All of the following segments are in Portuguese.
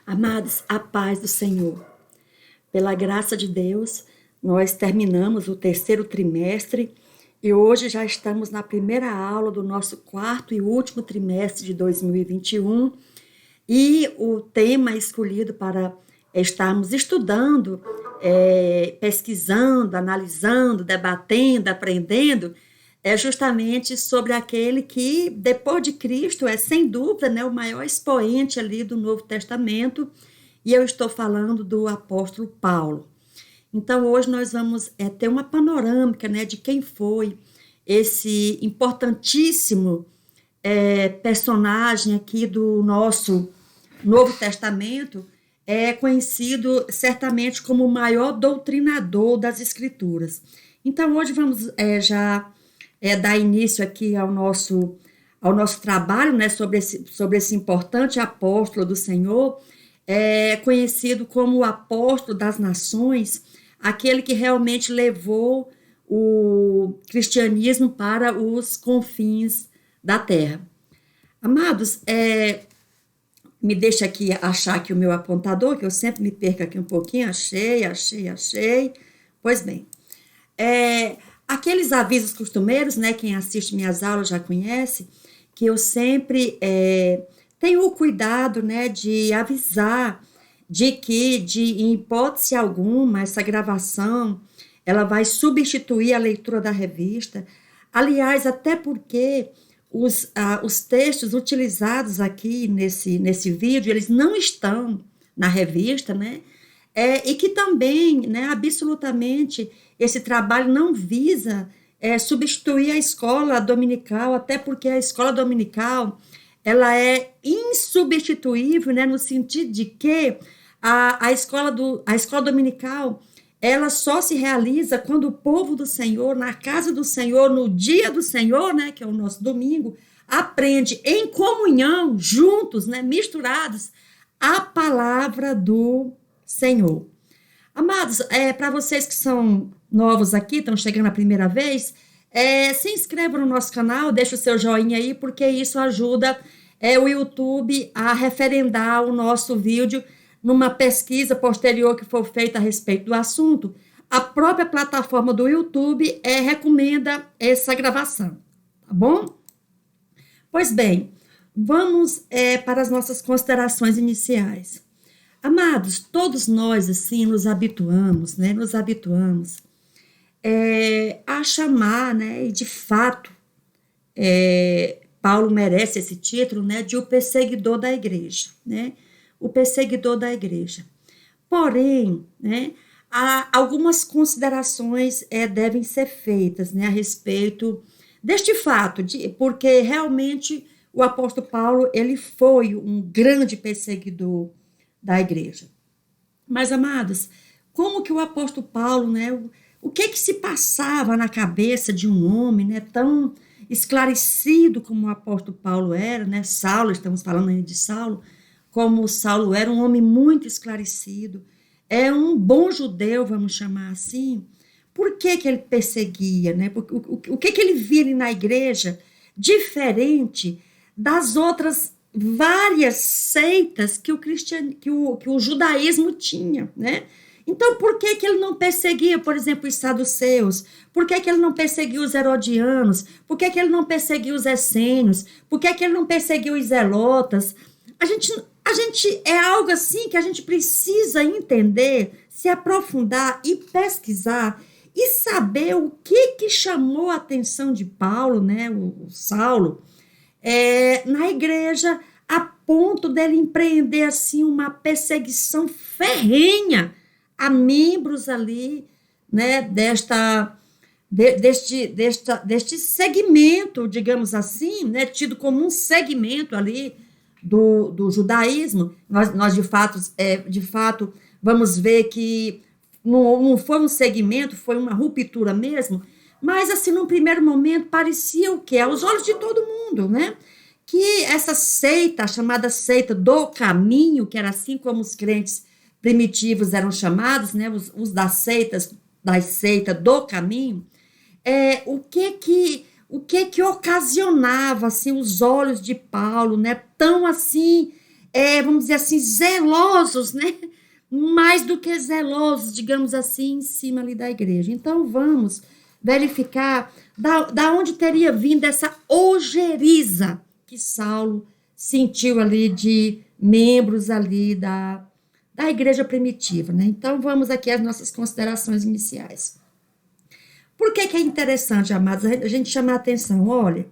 Amados, a paz do Senhor. Pela graça de Deus, nós terminamos o terceiro trimestre e hoje já estamos na primeira aula do nosso quarto e último trimestre de 2021. E o tema escolhido para estarmos estudando, pesquisando, analisando, debatendo, aprendendo, é justamente sobre aquele que, depois de Cristo, é sem dúvida, né, o maior expoente ali do Novo Testamento, e eu estou falando do apóstolo Paulo. Então, hoje nós vamos ter uma panorâmica, né, de quem foi esse importantíssimo personagem aqui do nosso Novo Testamento, conhecido certamente como o maior doutrinador das Escrituras. Então, hoje vamos já dar início aqui ao nosso trabalho, né, sobre esse importante apóstolo do Senhor, conhecido como o apóstolo das nações, aquele que realmente levou o cristianismo para os confins da terra. Amados, me deixa aqui achar aqui o meu apontador, que eu sempre me perco aqui um pouquinho. Achei. Pois bem, aqueles avisos costumeiros, né, quem assiste minhas aulas já conhece, que eu sempre tenho o cuidado, né, de avisar de que, em hipótese alguma, essa gravação, ela vai substituir a leitura da revista. Aliás, até porque os textos utilizados aqui nesse vídeo, eles não estão na revista, né? E que também, né, absolutamente, esse trabalho não visa substituir a escola dominical, até porque a escola dominical, ela é insubstituível, né, no sentido de que a escola dominical, ela só se realiza quando o povo do Senhor, na casa do Senhor, no dia do Senhor, né, que é o nosso domingo, aprende em comunhão, juntos, né, misturados, a palavra do Senhor. Amados, para vocês que são novos aqui, estão chegando a primeira vez, se inscreva no nosso canal, deixa o seu joinha aí, porque isso ajuda o YouTube a referendar o nosso vídeo numa pesquisa posterior que for feita a respeito do assunto. A própria plataforma do YouTube recomenda essa gravação, tá bom? Pois bem, vamos para as nossas considerações iniciais. Amados, todos nós, assim, nos habituamos a chamar, né, e de fato, Paulo merece esse título, né, de o perseguidor da igreja, né, o perseguidor da igreja. Porém, né, algumas considerações devem ser feitas, né, a respeito deste fato, porque realmente o apóstolo Paulo, ele foi um grande perseguidor da igreja. Mas, amados, como que o apóstolo Paulo, né, o que se passava na cabeça de um homem, né, tão esclarecido como o apóstolo Paulo era, né, Saulo, estamos falando aí de Saulo, como Saulo era um homem muito esclarecido, um bom judeu, vamos chamar assim. Por que ele perseguia, né? O que ele via na igreja diferente das outras várias seitas que o judaísmo tinha, né? Então, por que ele não perseguia, por exemplo, os saduceus? Por que ele não perseguia os herodianos? Por que ele não perseguia os essênios? Por que ele não perseguia os zelotas? A gente é algo assim que a gente precisa entender, se aprofundar e pesquisar e saber o que chamou a atenção de Paulo, né, o Saulo, na igreja, a ponto dele empreender assim uma perseguição ferrenha a membros ali, né, deste segmento, digamos assim, né, tido como um segmento ali do judaísmo. Nós de fato, vamos ver que não foi um segmento, foi uma ruptura mesmo, mas assim, num primeiro momento, parecia o quê? Aos olhos de todo mundo, né? Que essa seita, chamada seita do caminho, que era assim como os crentes primitivos eram chamados, né? Os das seitas do caminho, o que ocasionava assim os olhos de Paulo, né, tão assim vamos dizer assim, zelosos, né? Mais do que zelosos, digamos assim, em cima ali da igreja. Então, vamos verificar da onde teria vindo essa ojeriza que Saulo sentiu ali de membros ali da igreja primitiva, né? Então, vamos aqui às nossas considerações iniciais. Por que é interessante, amados, a gente chamar a atenção? Olha,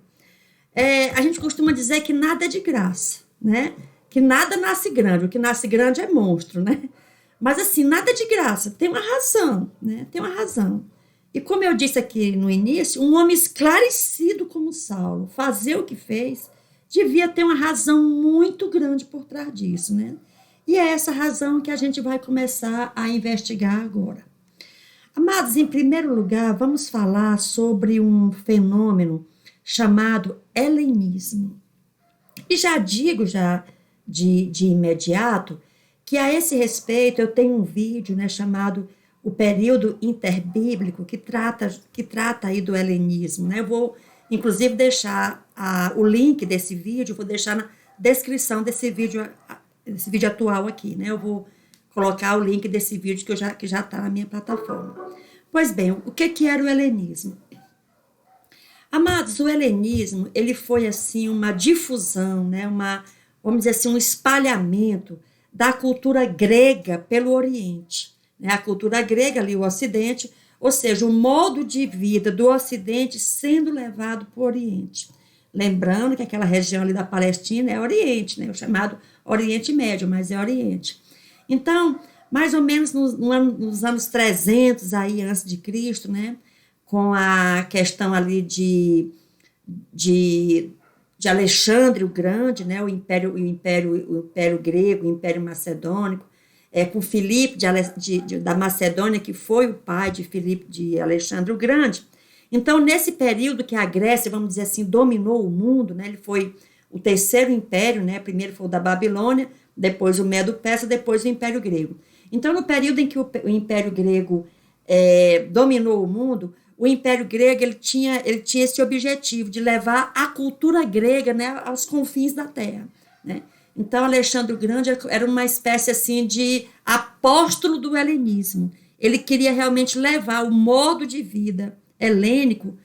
a gente costuma dizer que nada é de graça, né? Que nada nasce grande, o que nasce grande é monstro, né? Mas assim, nada é de graça, tem uma razão, né? Tem uma razão. E como eu disse aqui no início, um homem esclarecido como Saulo, fazer o que fez, devia ter uma razão muito grande por trás disso, né? E é essa razão que a gente vai começar a investigar agora. Amados, em primeiro lugar, vamos falar sobre um fenômeno chamado helenismo. E já digo de imediato que a esse respeito eu tenho um vídeo, né, chamado O Período Interbíblico, que trata aí do helenismo, né? Eu vou, inclusive, deixar o link desse vídeo, vou deixar na descrição desse vídeo atual aqui, né? Eu vou colocar o link desse vídeo que já está na minha plataforma. Pois bem, o que era o helenismo? Amados, o helenismo, ele foi assim uma difusão, né? Vamos dizer assim, um espalhamento da cultura grega pelo Oriente, né? A cultura grega ali, o Ocidente, ou seja, o modo de vida do Ocidente sendo levado para o Oriente. Lembrando que aquela região ali da Palestina é Oriente, né? O chamado Oriente Médio, mas é Oriente. Então, mais ou menos nos anos 300 aí, antes de Cristo, né? Com a questão ali de Alexandre o Grande, né? o Império Grego, o Império Macedônico, com Filipe da Macedônia, que foi o pai de Filipe de Alexandre o Grande. Então, nesse período que a Grécia, vamos dizer assim, dominou o mundo, né? Ele foi o terceiro império, né? Primeiro foi o da Babilônia, depois o Medo-Persa, depois o Império Grego. Então, no período em que o Império Grego dominou o mundo, o Império Grego ele tinha esse objetivo de levar a cultura grega, né, aos confins da terra, né? Então, Alexandre o Grande era uma espécie assim de apóstolo do helenismo. Ele queria realmente levar o modo de vida helênico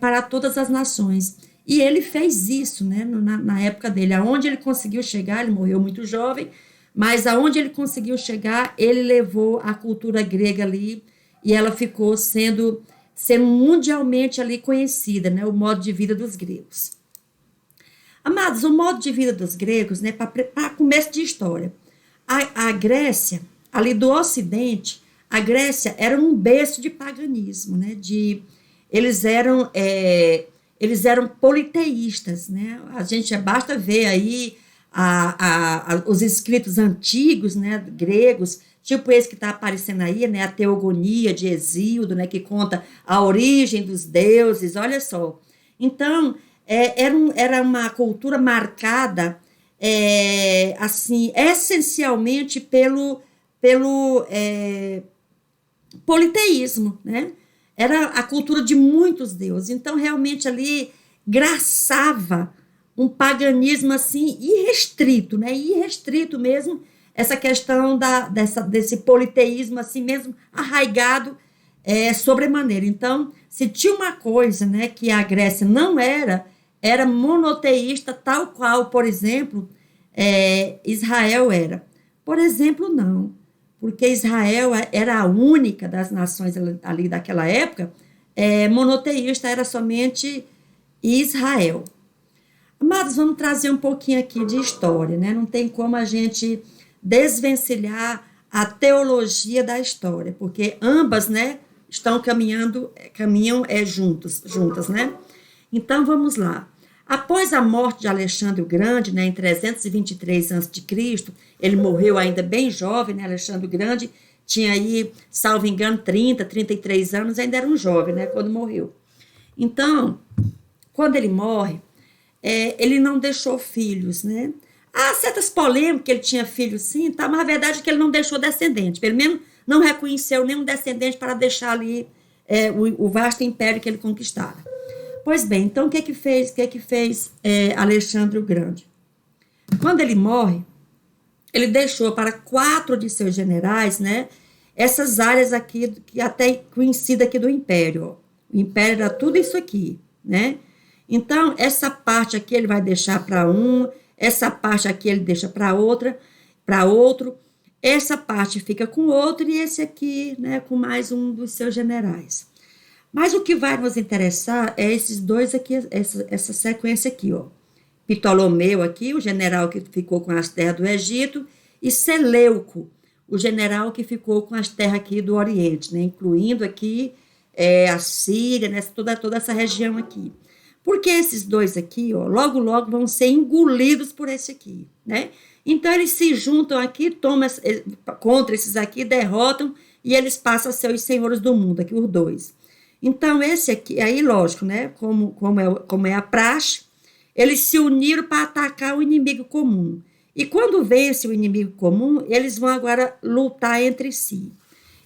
para todas as nações. E ele fez isso, né, na época dele. Aonde ele conseguiu chegar, ele morreu muito jovem, mas aonde ele conseguiu chegar, ele levou a cultura grega ali e ela ficou sendo mundialmente ali conhecida, né, o modo de vida dos gregos. Amados, o modo de vida dos gregos, né, para começo de história, a Grécia, ali do Ocidente, a Grécia era um berço de paganismo, né, eles eram politeístas, né, a gente basta ver aí os escritos antigos, né, gregos, tipo esse que está aparecendo aí, né, a Teogonia de Hesíodo, né, que conta a origem dos deuses, olha só. Então, era uma cultura marcada, assim, essencialmente pelo politeísmo, né? Era a cultura de muitos deuses. Então, realmente ali graçava um paganismo assim irrestrito, né? Irrestrito mesmo, essa questão desse politeísmo assim mesmo arraigado sobremaneira. Então, se tinha uma coisa, né, que a Grécia não era monoteísta, tal qual, por exemplo, Israel era. Por exemplo, não, porque Israel era a única das nações ali daquela época, monoteísta, era somente Israel. Mas vamos trazer um pouquinho aqui de história, né? Não tem como a gente desvencilhar a teologia da história, porque ambas, né, caminham juntas, né? Então, vamos lá. Após a morte de Alexandre o Grande, né, em 323 a.C., ele morreu ainda bem jovem, né? Alexandre o Grande tinha aí, salvo engano, 33 anos, ainda era um jovem, né, quando morreu. Então, quando ele morre, ele não deixou filhos, né? Há certas polêmicas que ele tinha filhos sim, tá? Mas a verdade é que ele não deixou descendente, pelo menos não reconheceu nenhum descendente para deixar ali o vasto império que ele conquistara. Pois bem, então o que é que fez Alexandre o Grande? Quando ele morre, ele deixou para 4 de seus generais, né, essas áreas aqui, que até conhecida aqui do Império. Ó. O Império era tudo isso aqui, né? Então, essa parte aqui ele vai deixar para um, essa parte aqui ele deixa para outro, essa parte fica com outro e esse aqui, né, com mais um dos seus generais. Mas o que vai nos interessar é esses dois aqui, essa sequência aqui, ó. Ptolomeu aqui, o general que ficou com as terras do Egito, e Seleuco, o general que ficou com as terras aqui do Oriente, né, incluindo aqui a Síria, né, toda essa região aqui. Porque esses dois aqui, ó, logo, logo vão ser engolidos por esse aqui, né? Então, eles se juntam aqui, tomam contra esses aqui, derrotam, e eles passam a ser os senhores do mundo, aqui os dois. Então, esse aqui, aí, lógico, né? Como é a praxe, eles se uniram para atacar o inimigo comum. E quando vence o inimigo comum, eles vão agora lutar entre si.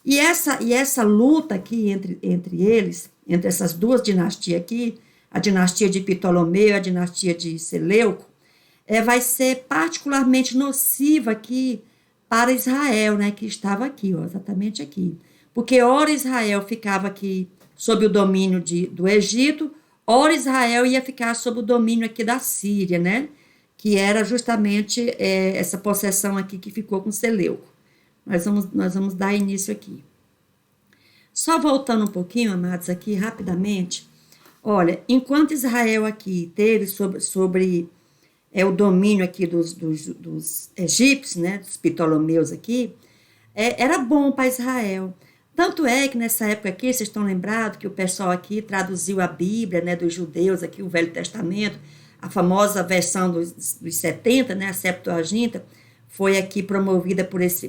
E essa luta aqui entre eles, entre essas duas dinastias aqui, a dinastia de Ptolomeu e a dinastia de Seleuco, vai ser particularmente nociva aqui para Israel, né, que estava aqui, ó, exatamente aqui. Porque ora Israel ficava aqui sob o domínio do Egito, ora Israel ia ficar sob o domínio aqui da Síria, né, que era justamente essa possessão aqui que ficou com Seleuco. Nós vamos dar início aqui. Só voltando um pouquinho, amados, aqui rapidamente, olha, enquanto Israel aqui teve sobre o domínio aqui dos egípcios, né, dos Ptolomeus aqui, era bom para Israel. Tanto é que nessa época aqui, vocês estão lembrados que o pessoal aqui traduziu a Bíblia, né, dos judeus aqui, o Velho Testamento, a famosa versão dos 70, né, a Septuaginta, foi aqui promovida por esse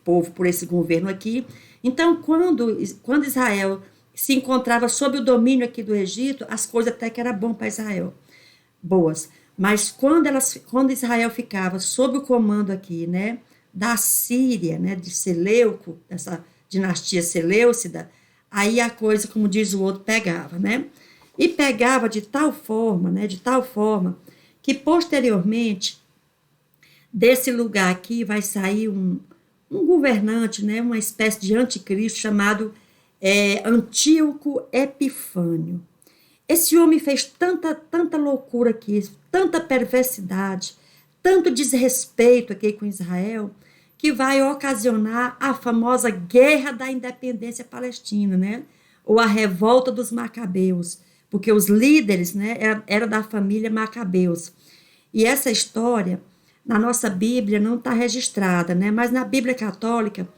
povo, por esse governo aqui. Então, quando Israel se encontrava sob o domínio aqui do Egito, as coisas até que eram bom para Israel, boas. Mas quando Israel ficava sob o comando aqui, né, da Síria, né, de Seleuco, dessa dinastia Seleucida, aí a coisa, como diz o outro, pegava, né? E pegava de tal forma, né, que posteriormente desse lugar aqui vai sair um governante, né, uma espécie de anticristo chamado Antíoco Epifânio. Esse homem fez tanta loucura aqui, tanta perversidade, tanto desrespeito aqui com Israel, que vai ocasionar a famosa Guerra da Independência Palestina, né? Ou a Revolta dos Macabeus, porque os líderes, né, eram da família Macabeus. E essa história, na nossa Bíblia, não está registrada, né? Mas na Bíblia Católica,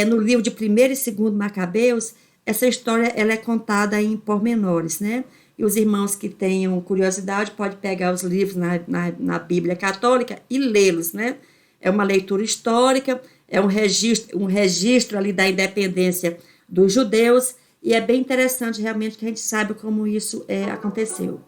no livro de 1º e 2º Macabeus, essa história ela é contada em pormenores, né? E os irmãos que tenham curiosidade podem pegar os livros na Bíblia Católica e lê-los, né? É uma leitura histórica, é um registro ali da independência dos judeus, e é bem interessante realmente que a gente saiba como isso aconteceu.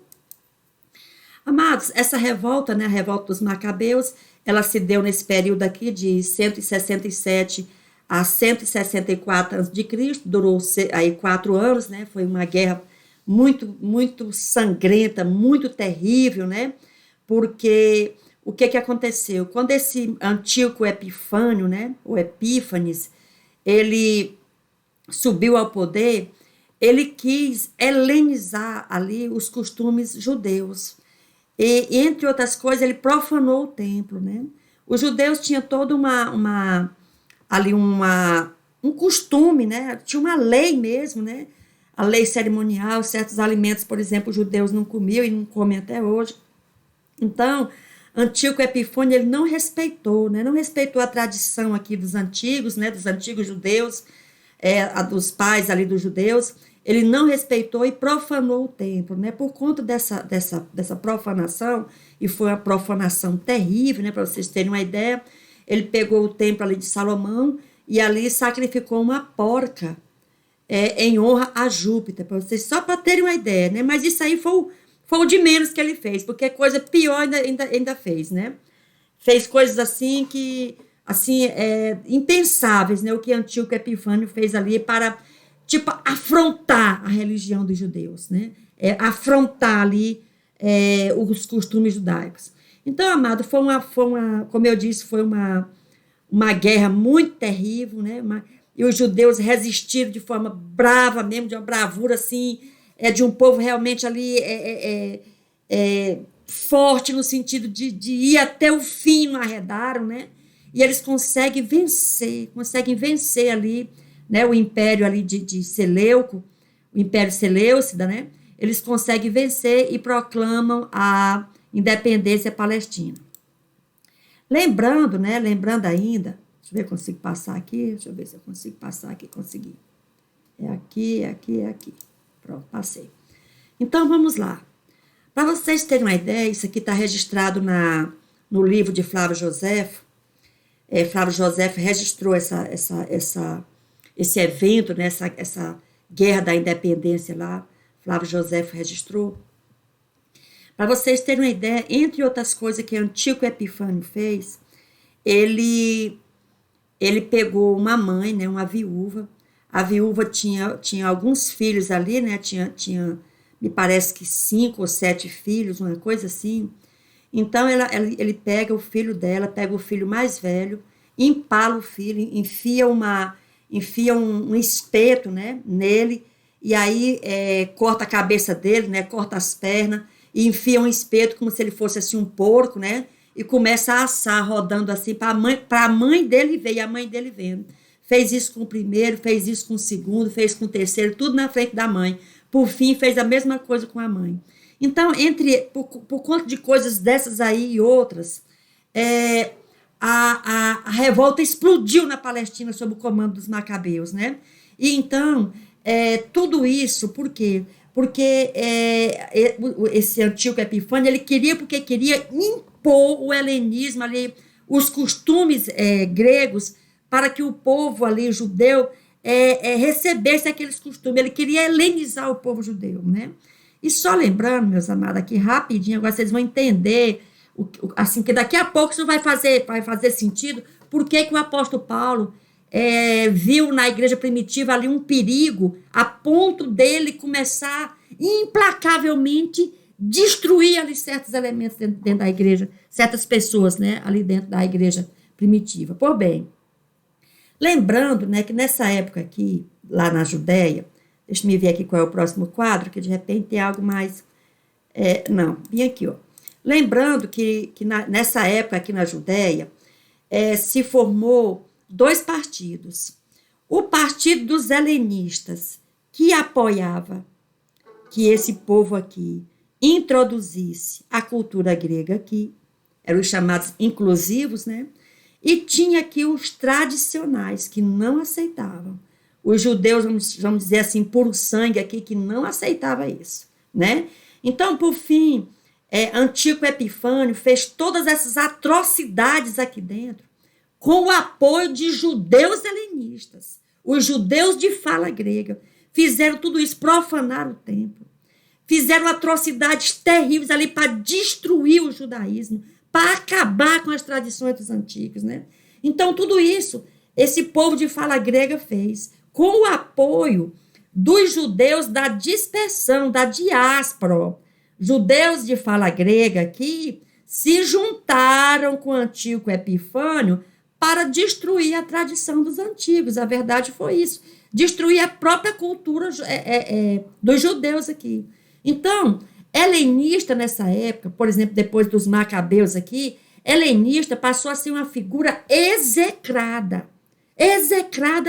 Amados, essa revolta, né, a revolta dos Macabeus, ela se deu nesse período aqui de 167 a 164 a.C., durou aí 4 anos, né, foi uma guerra muito, muito sangrenta, muito terrível, né, porque o que aconteceu? Quando esse Antíoco Epifânio, né, ou Epífanes, ele subiu ao poder, ele quis helenizar ali os costumes judeus. E, entre outras coisas, ele profanou o templo, né? Os judeus tinham todo um costume, né? Tinha uma lei mesmo, né? A lei cerimonial, certos alimentos, por exemplo, os judeus não comiam e não comem até hoje. Então, Antíoco Epifânio, ele não respeitou, né? Não respeitou a tradição aqui dos antigos, né? Dos antigos judeus, a dos pais ali dos judeus. Ele não respeitou e profanou o templo, né? Por conta dessa profanação, e foi uma profanação terrível, né? Para vocês terem uma ideia, ele pegou o templo ali de Salomão e ali sacrificou uma porca em honra a Júpiter, para vocês, só para terem uma ideia, né? Mas isso aí foi o de menos que ele fez, porque coisa pior ainda fez, né? Fez coisas assim impensáveis, né? O que Antíoco Epifânio fez ali para, tipo, afrontar a religião dos judeus, né? Afrontar ali os costumes judaicos. Então, amado, como eu disse, foi uma guerra muito terrível, né? E os judeus resistiram de forma brava mesmo, de uma bravura assim, de um povo realmente ali forte no sentido de ir até o fim, não arredaram, né? E eles conseguem vencer ali, né? O império ali de Seleuco, o Império Seleucida, né? Eles conseguem vencer e proclamam a independência palestina. Lembrando, né? Lembrando ainda, deixa eu ver se eu consigo passar aqui, deixa eu ver se eu consigo passar aqui, consegui. É aqui, é aqui, é aqui. Pronto, passei. Então, vamos lá. Para vocês terem uma ideia, isso aqui está registrado no livro de Flávio Josefo. Flávio Josefo registrou esse evento, né, essa guerra da independência lá. Flávio Josefo registrou. Para vocês terem uma ideia, entre outras coisas que Antíoco Epifânio fez, ele pegou uma mãe, né, uma viúva. A viúva tinha alguns filhos ali, né, tinha me parece que 5 ou 7 filhos, uma coisa assim. Então, ele pega o filho dela, pega o filho mais velho, empala o filho, enfia um espeto, né, nele, e aí corta a cabeça dele, né, corta as pernas, e enfia um espeto como se ele fosse assim um porco, né, e começa a assar, rodando assim, para a mãe dele ver, e a mãe dele vendo. Fez isso com o primeiro, fez isso com o segundo, fez com o terceiro, tudo na frente da mãe. Por fim, fez a mesma coisa com a mãe. Então, por conta de coisas dessas aí e outras, a revolta explodiu na Palestina sob o comando dos macabeus, né? E então, tudo isso, por quê? Porque esse Antíoco Epifânio, ele queria impor o helenismo ali, os costumes gregos, para que o povo ali, judeu, recebesse aqueles costumes. Ele queria helenizar o povo judeu, né? E só lembrando, meus amados, aqui rapidinho, agora vocês vão entender, assim, que daqui a pouco isso vai fazer sentido, por que o apóstolo Paulo viu na igreja primitiva ali um perigo, a ponto dele começar implacavelmente destruir ali certos elementos dentro da igreja, certas pessoas, né, ali dentro da igreja primitiva. Por bem, lembrando, né, que nessa época aqui, lá na Judéia, deixa eu ver aqui qual é o próximo quadro, que de repente tem algo mais... não, vim aqui, ó. Lembrando que nessa época aqui na Judéia, se formou 2 partidos. O partido dos helenistas, que apoiava que esse povo aqui introduzisse a cultura grega aqui, eram os chamados inclusivos, né? E tinha aqui os tradicionais, que não aceitavam. Os judeus, vamos dizer assim, puro sangue aqui, que não aceitava isso, né? Então, por fim, Antíoco Epifânio fez todas essas atrocidades aqui dentro com o apoio de judeus helenistas. Os judeus de fala grega fizeram tudo isso, profanaram o templo, fizeram atrocidades terríveis ali para destruir o judaísmo, para acabar com as tradições dos antigos, né? Então, tudo isso, esse povo de fala grega fez, com o apoio dos judeus da dispersão, da diáspora. Judeus de fala grega que se juntaram com Antíoco Epifânio para destruir a tradição dos antigos. A verdade foi isso. Destruir a própria cultura dos judeus aqui. Então, helenista nessa época, por exemplo, depois dos macabeus aqui, helenista passou a ser uma figura execrada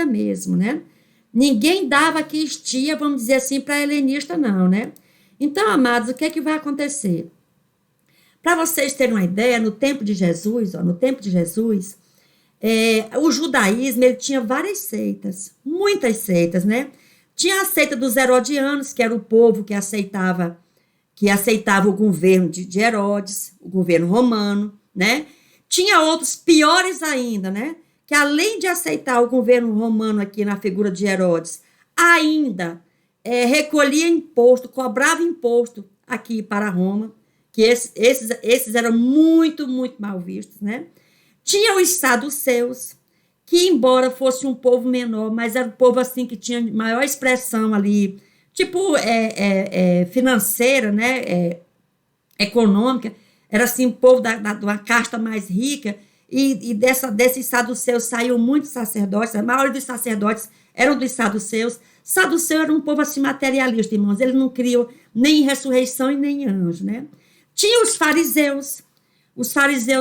mesmo, né? Ninguém dava aqui estia, vamos dizer assim, para helenista, não, né? Então, amados, o que é que vai acontecer? Para vocês terem uma ideia, no tempo de Jesus, o judaísmo ele tinha várias seitas, muitas seitas, né? Tinha a seita dos herodianos, que era o povo que aceitava o governo de Herodes, o governo romano, né? Tinha outros piores ainda, né? Que além de aceitar o governo romano aqui na figura de Herodes, ainda recolhia imposto, cobrava imposto aqui para Roma, que esses eram muito, muito mal vistos, né? Tinha os saduceus, que embora fosse um povo menor, mas era um povo assim que tinha maior expressão ali, tipo financeira, né? Econômica, era assim, o povo de uma casta mais rica, e desses saduceus saíam muitos sacerdotes, a maioria dos sacerdotes eram dos saduceus. Saduceu era um povo assim materialista, irmãos, eles não criam nem em ressurreição e nem em anjo, né? Tinha os fariseus,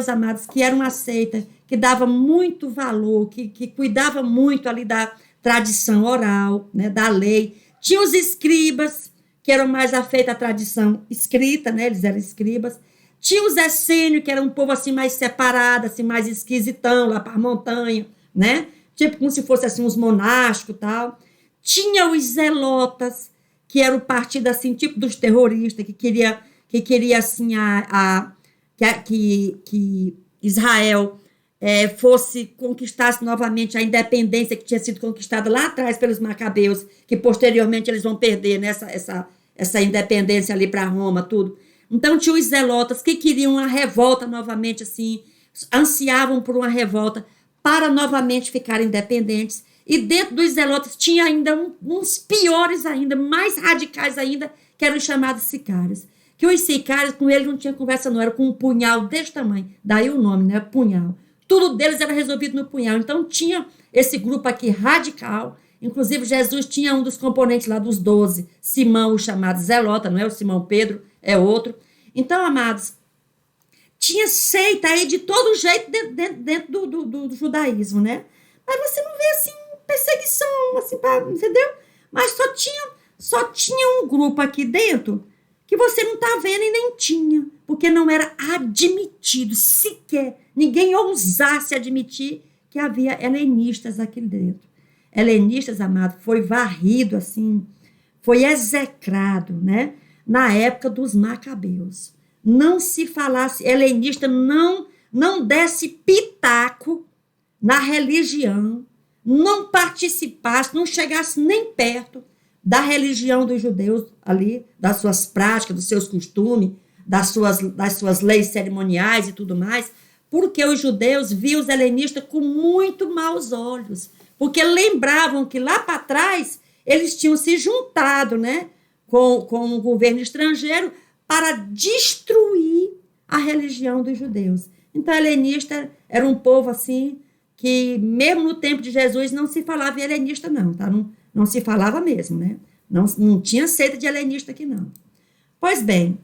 amados, que eram uma seita, que dava muito valor, que cuidava muito ali da tradição oral, né, da lei. Tinha os escribas, que eram mais afeitos à tradição escrita, né, eles eram escribas. Tinha os essênios, que era um povo assim mais separado, assim mais esquisitão, lá para a montanha, né? Tipo como se fosse assim uns monásticos e tal. Tinha os zelotas, que era o partido assim, tipo dos terroristas, que queria assim que Israel conquistasse novamente a independência que tinha sido conquistada lá atrás pelos macabeus, que posteriormente eles vão perder, né, essa independência ali para Roma, tudo. Então tinha os zelotas que queriam uma revolta novamente, assim, ansiavam por uma revolta para novamente ficarem independentes. E dentro dos zelotas tinha ainda uns piores ainda, mais radicais ainda, que eram os chamados sicários. Que os sicários, com eles não tinha conversa não, era com um punhal desse tamanho. Daí o nome, né? Punhal. Tudo deles era resolvido no punhal. Então tinha esse grupo aqui radical. Inclusive Jesus tinha um dos componentes lá dos 12, Simão, o chamado Zelota, não é o Simão Pedro, é outro. Então, amados, tinha seita aí de todo jeito dentro do judaísmo, né? Mas você não vê assim perseguição, assim, entendeu? Mas só tinha um grupo aqui dentro que você não está vendo e nem tinha, porque não era admitido sequer, ninguém ousasse admitir que havia helenistas aqui dentro. Helenistas, amado, foi varrido assim, foi execrado, né? Na época dos macabeus. Não se falasse, helenista não desse pitaco na religião, não participasse, não chegasse nem perto da religião dos judeus ali, das suas práticas, dos seus costumes, das suas leis cerimoniais e tudo mais, porque os judeus viam os helenistas com muito maus olhos, porque lembravam que lá para trás eles tinham se juntado, né, com um governo estrangeiro para destruir a religião dos judeus. Então, helenista era um povo assim que, mesmo no tempo de Jesus, não se falava em helenista, não, tá? Não se falava mesmo, né? Não tinha seita de helenista aqui, não. Pois bem,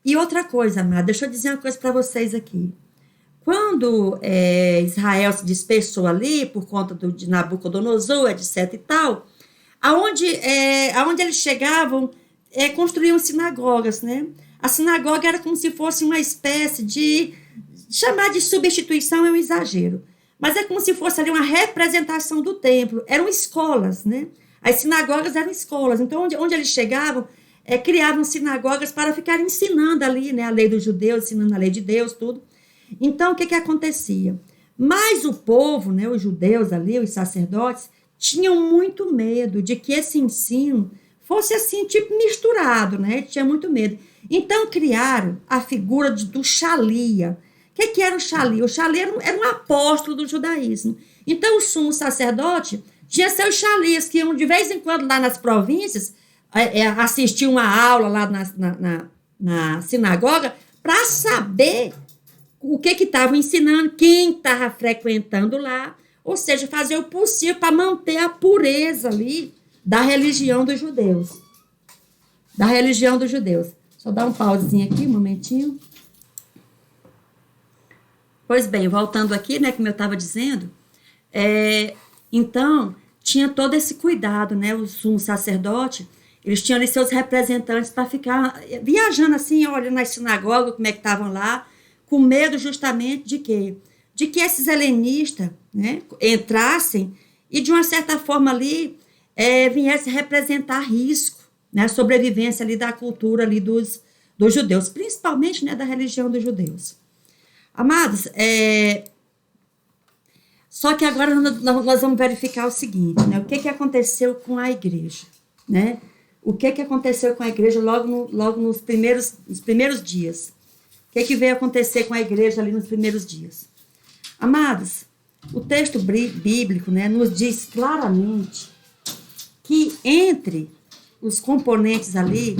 e outra coisa, amada, deixa eu dizer uma coisa para vocês aqui. Quando Israel se dispersou ali, por conta de Nabucodonosor, etc e tal, aonde eles chegavam, construíam sinagogas, né? A sinagoga era como se fosse uma espécie de... Chamar de substituição é um exagero, mas é como se fosse ali uma representação do templo. Eram escolas, né? As sinagogas eram escolas. Então, onde eles chegavam, criavam sinagogas para ficar ensinando ali, né, a lei dos judeus, ensinando a lei de Deus, tudo. Então, o que acontecia? Mas o povo, né, os judeus ali, os sacerdotes, tinham muito medo de que esse ensino fosse assim, tipo misturado, né? Tinha muito medo. Então, criaram a figura do Shalia. O que era o Shalia? O Shalia era um apóstolo do judaísmo. Então, o sumo sacerdote tinha seus Shalias, que iam de vez em quando lá nas províncias, assistir uma aula lá na sinagoga, para saber o que estavam ensinando, quem estava frequentando lá, ou seja, fazer o possível para manter a pureza ali da religião dos judeus. Da religião dos judeus. Só dar um pausezinho aqui, um momentinho. Pois bem, voltando aqui, né, como eu estava dizendo, então, tinha todo esse cuidado, né, o sumo sacerdote, eles tinham ali seus representantes para ficar viajando assim, olhando nas sinagogas, como é que estavam lá, com medo justamente de quê? De que esses helenistas, né, entrassem e, de uma certa forma ali, viessem representar risco, né, a sobrevivência ali da cultura ali dos judeus, principalmente, né, da religião dos judeus. Amados, só que agora nós vamos verificar o seguinte, né, o que aconteceu com a igreja, né? O que aconteceu com a igreja logo nos primeiros dias? O que veio acontecer com a igreja ali nos primeiros dias? Amados, o texto bíblico, né, nos diz claramente que entre os componentes ali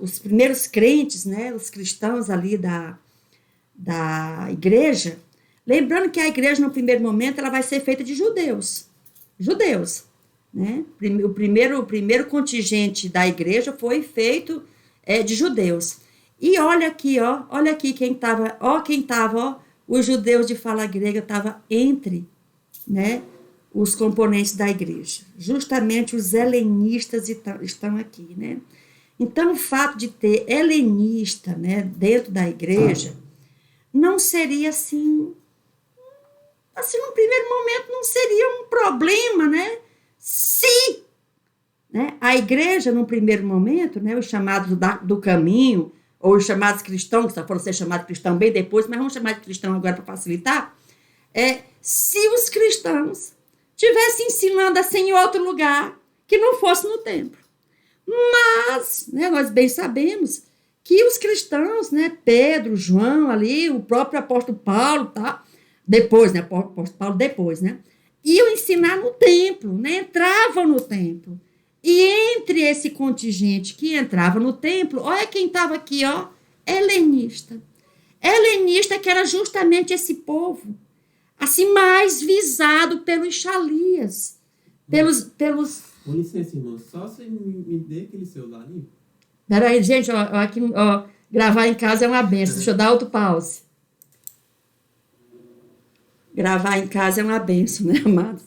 os primeiros crentes, né, os cristãos ali da igreja, lembrando que a igreja, no primeiro momento, ela vai ser feita de judeus, né? O primeiro contingente da igreja foi feito de judeus. E olha aqui quem estava, os judeus de fala grega estavam entre, né, os componentes da igreja. Justamente os helenistas estão aqui, né? Então, o fato de ter helenista, né, dentro da igreja, não seria assim, no primeiro momento não seria um problema, né? Se, né, a igreja, no primeiro momento, né, os chamados do caminho, ou os chamados cristãos, que só foram ser chamados cristãos bem depois, mas vamos chamar de cristão agora para facilitar, se os cristãos estivessem ensinando assim em outro lugar, que não fosse no templo. Mas, né, nós bem sabemos que os cristãos, né, Pedro, João ali, o próprio apóstolo Paulo, tá? Depois, né, apóstolo Paulo depois, né, iam ensinar no templo, né, entravam no templo. E entre esse contingente que entrava no templo, olha quem estava aqui, ó, helenista. Helenista, que era justamente esse povo, assim, mais visado pelos xalias, pelos... Com licença, irmão, só você me dê aquele celular ali. Peraí, gente, aqui, gravar em casa é uma benção. Deixa eu dar outro pause. Gravar em casa é uma benção, né, amados?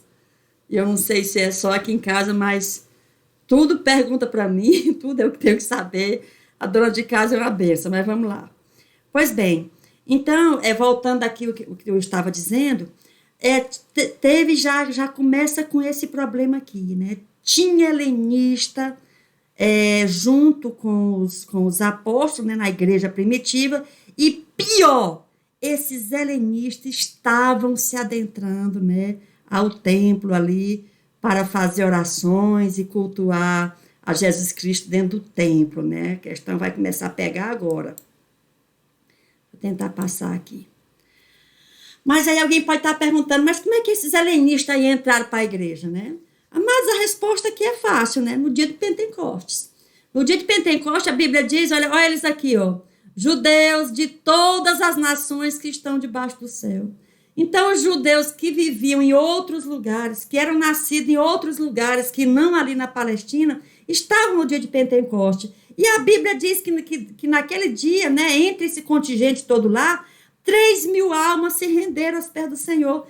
Eu não sei se é só aqui em casa, mas tudo pergunta para mim, tudo eu tenho que saber. A dona de casa é uma benção, mas vamos lá. Pois bem, então, voltando aqui o que eu estava dizendo, já começa com esse problema aqui, né? Tinha helenista junto com os apóstolos, né, na igreja primitiva, e pior, esses helenistas estavam se adentrando, né, ao templo ali para fazer orações e cultuar a Jesus Cristo dentro do templo, né? A questão vai começar a pegar agora. Vou tentar passar aqui. Mas aí alguém pode estar perguntando, mas como é que esses helenistas aí entraram para a igreja, né? Mas a resposta aqui é fácil, né? No dia de Pentecostes. No dia de Pentecostes, a Bíblia diz, olha eles aqui, ó, judeus de todas as nações que estão debaixo do céu. Então, os judeus que viviam em outros lugares, que eram nascidos em outros lugares, que não ali na Palestina, estavam no dia de Pentecostes. E a Bíblia diz que naquele dia, né, entre esse contingente todo lá, 3.000 almas se renderam aos pés do Senhor.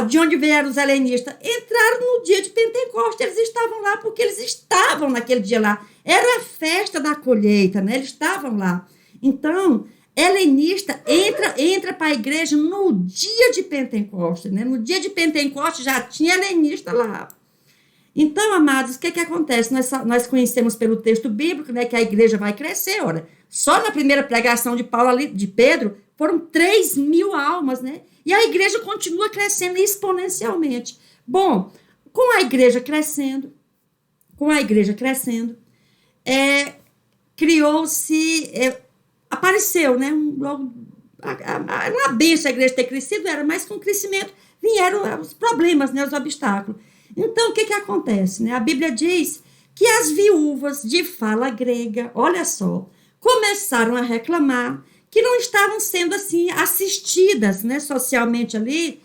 De onde vieram os helenistas? Entraram no dia de Pentecostes, eles estavam lá porque eles estavam naquele dia lá. Era a festa da colheita, né? Eles estavam lá. Então, helenista entra para a igreja no dia de Pentecostes, né? No dia de Pentecostes já tinha helenista lá. Então, amados, o que acontece? Nós conhecemos pelo texto bíblico, né, que a igreja vai crescer, olha. Só na primeira pregação de Paulo ali, de Pedro, foram 3.000 almas, né? E a igreja continua crescendo exponencialmente. Bom, com a igreja crescendo, criou-se, apareceu, né? Uma benção a igreja ter crescido, mas com o crescimento vieram os problemas, né? Os obstáculos. Então, o que acontece, né? A Bíblia diz que as viúvas de fala grega, olha só, começaram a reclamar que não estavam sendo assim assistidas, né, socialmente ali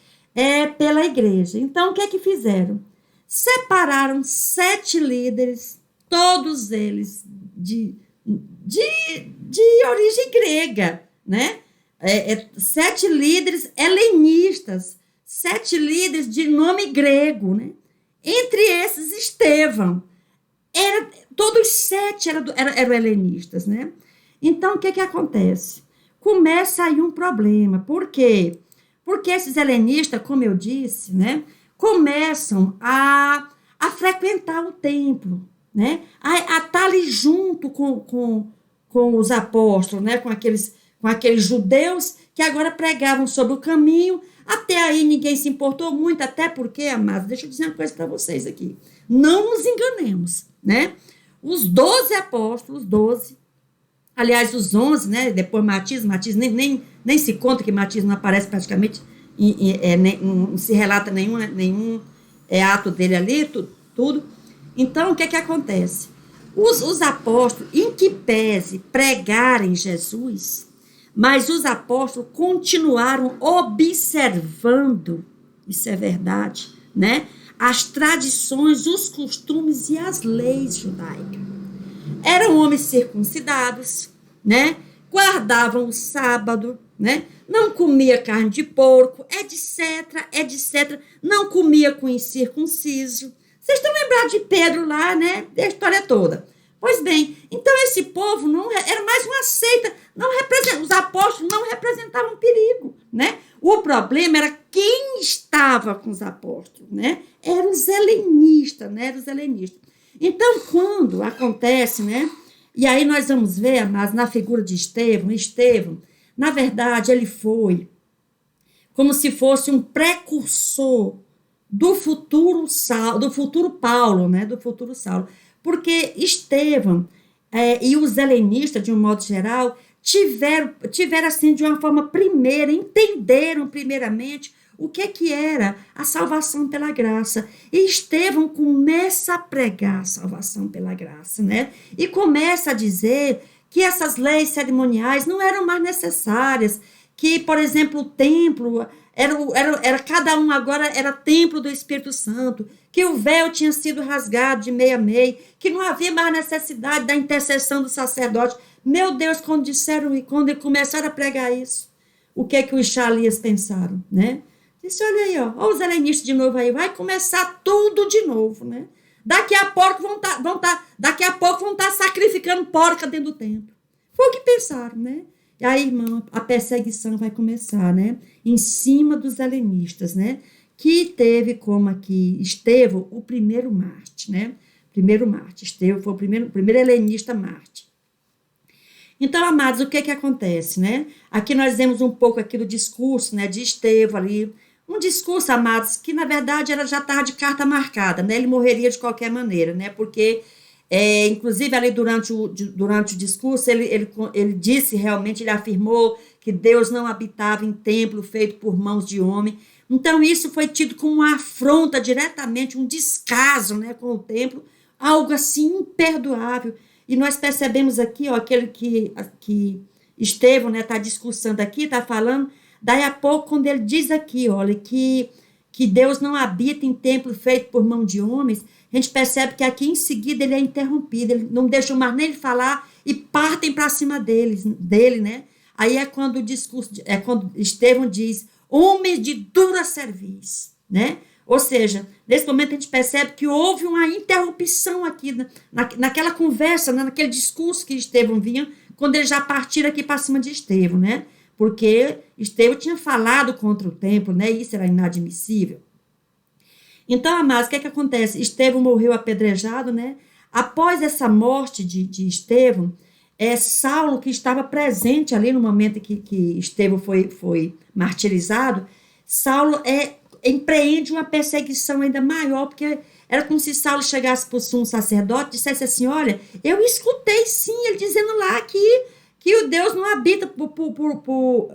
pela igreja. Então, o que fizeram? Separaram 7 líderes, todos eles de origem grega, né? 7 líderes helenistas, 7 líderes de nome grego, né? Entre esses, Estevão. Todos 7 eram helenistas, né? Então, o que acontece? Começa aí um problema. Por quê? Porque esses helenistas, como eu disse, né, começam a frequentar o templo, né, a estar ali junto com os apóstolos, né, com aqueles judeus que agora pregavam sobre o caminho. Até aí ninguém se importou muito, até porque, amados, deixa eu dizer uma coisa para vocês aqui. Não nos enganemos, né? Os 12 apóstolos, 12, aliás, os 11, né? Depois Matias nem se conta que Matias não aparece praticamente, não se relata nenhum ato dele ali, tudo. Então, o que acontece? Os apóstolos, em que pese pregarem Jesus, mas os apóstolos continuaram observando, isso é verdade, né? As tradições, os costumes e as leis judaicas. Eram homens circuncidados, né? Guardavam o sábado, né? Não comia carne de porco, etc, etc. Não comia com incircunciso. Vocês estão lembrados de Pedro lá, né? Da história toda. Pois bem, então esse povo não era mais uma seita, os apóstolos não representavam perigo, né? O problema era quem estava com os apóstolos, né? Eram os helenistas, né? Eram os helenistas. Então, quando acontece, né? E aí nós vamos ver, mas na figura de Estevão, na verdade, ele foi como se fosse um precursor do futuro Paulo, né? Do futuro Saulo. Porque Estevão e os helenistas, de um modo geral, tiveram assim, de uma forma entenderam primeiramente o que era a salvação pela graça. E Estevão começa a pregar a salvação pela graça, né? E começa a dizer que essas leis cerimoniais não eram mais necessárias, que, por exemplo, o templo era cada um agora era templo do Espírito Santo, que o véu tinha sido rasgado de meio a meio, que não havia mais necessidade da intercessão do sacerdote. Meu Deus, quando começaram a pregar isso, o que os Chalias pensaram, né? Disse, olha aí, ó os helenistas de novo aí, vai começar tudo de novo, né? Daqui a pouco vão estar sacrificando porca dentro do templo. Foi o que pensaram, né? E aí, irmão, a perseguição vai começar, né? Em cima dos helenistas, né? Que teve como aqui Estevão, o primeiro Marte, né? Primeiro Marte. Estevão foi o primeiro helenista Marte. Então, amados, o que acontece, né? Aqui nós vemos um pouco aqui do discurso, né? De Estevão ali. Um discurso, amados, que na verdade já estava de carta marcada, né? Ele morreria de qualquer maneira, né? Porque inclusive ali durante o discurso, ele disse realmente, ele afirmou que Deus não habitava em templo feito por mãos de homem. Então isso foi tido como uma afronta diretamente, um descaso, né, com o templo, algo assim imperdoável. E nós percebemos aqui, ó, aquele que Estevão, né, está discursando aqui, está falando, daí a pouco quando ele diz aqui, olha, que Deus não habita em templo feito por mão de homens, a gente percebe que aqui em seguida ele é interrompido, ele não deixa mais nem ele falar e partem para cima dele, né? Aí é quando o discurso, quando Estevão diz, homens de dura cerviz, né? Ou seja, nesse momento a gente percebe que houve uma interrupção aqui naquela conversa, né? Naquele discurso que Estevão vinha, quando eles já partiram aqui para cima de Estevão, né? Porque Estevão tinha falado contra o templo, né? Isso era inadmissível. Então, amados, o que acontece? Estevão morreu apedrejado, né? Após essa morte de Estevão, Saulo, que estava presente ali no momento que Estevão foi martirizado, Saulo empreende uma perseguição ainda maior, porque era como se Saulo chegasse para o sumo sacerdote e dissesse assim, olha, eu escutei sim, ele dizendo lá que o Deus não habita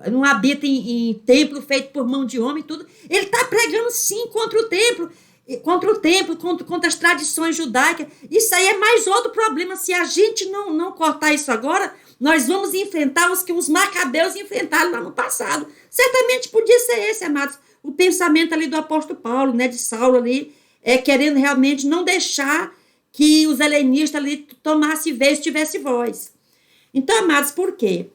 não habita em templo feito por mão de homem, tudo. Ele está pregando sim contra o templo, contra as tradições judaicas. Isso aí é mais outro problema. Se a gente não cortar isso agora, nós vamos enfrentar os que os macabeus enfrentaram lá no passado. Certamente podia ser esse, amados, o pensamento ali do apóstolo Paulo, né, de Saulo ali, querendo realmente não deixar que os helenistas ali tomassem vez, tivesse voz. Então, amados, por quê?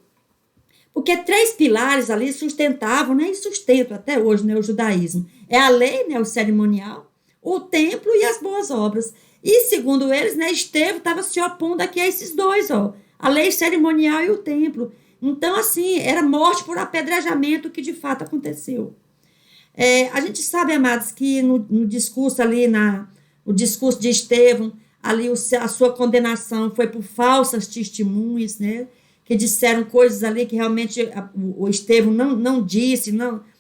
Porque 3 pilares ali sustentavam, né, e sustentam até hoje, né, o judaísmo. É a lei, né, o cerimonial, o templo e as boas obras. E, segundo eles, né, Estevão estava se opondo aqui a esses dois, ó, a lei cerimonial e o templo. Então, assim, era morte por apedrejamento que de fato aconteceu. A gente sabe, amados, que no discurso ali, o discurso de Estevão, ali a sua condenação foi por falsas testemunhas, né, que disseram coisas ali que realmente o Estevão não disse,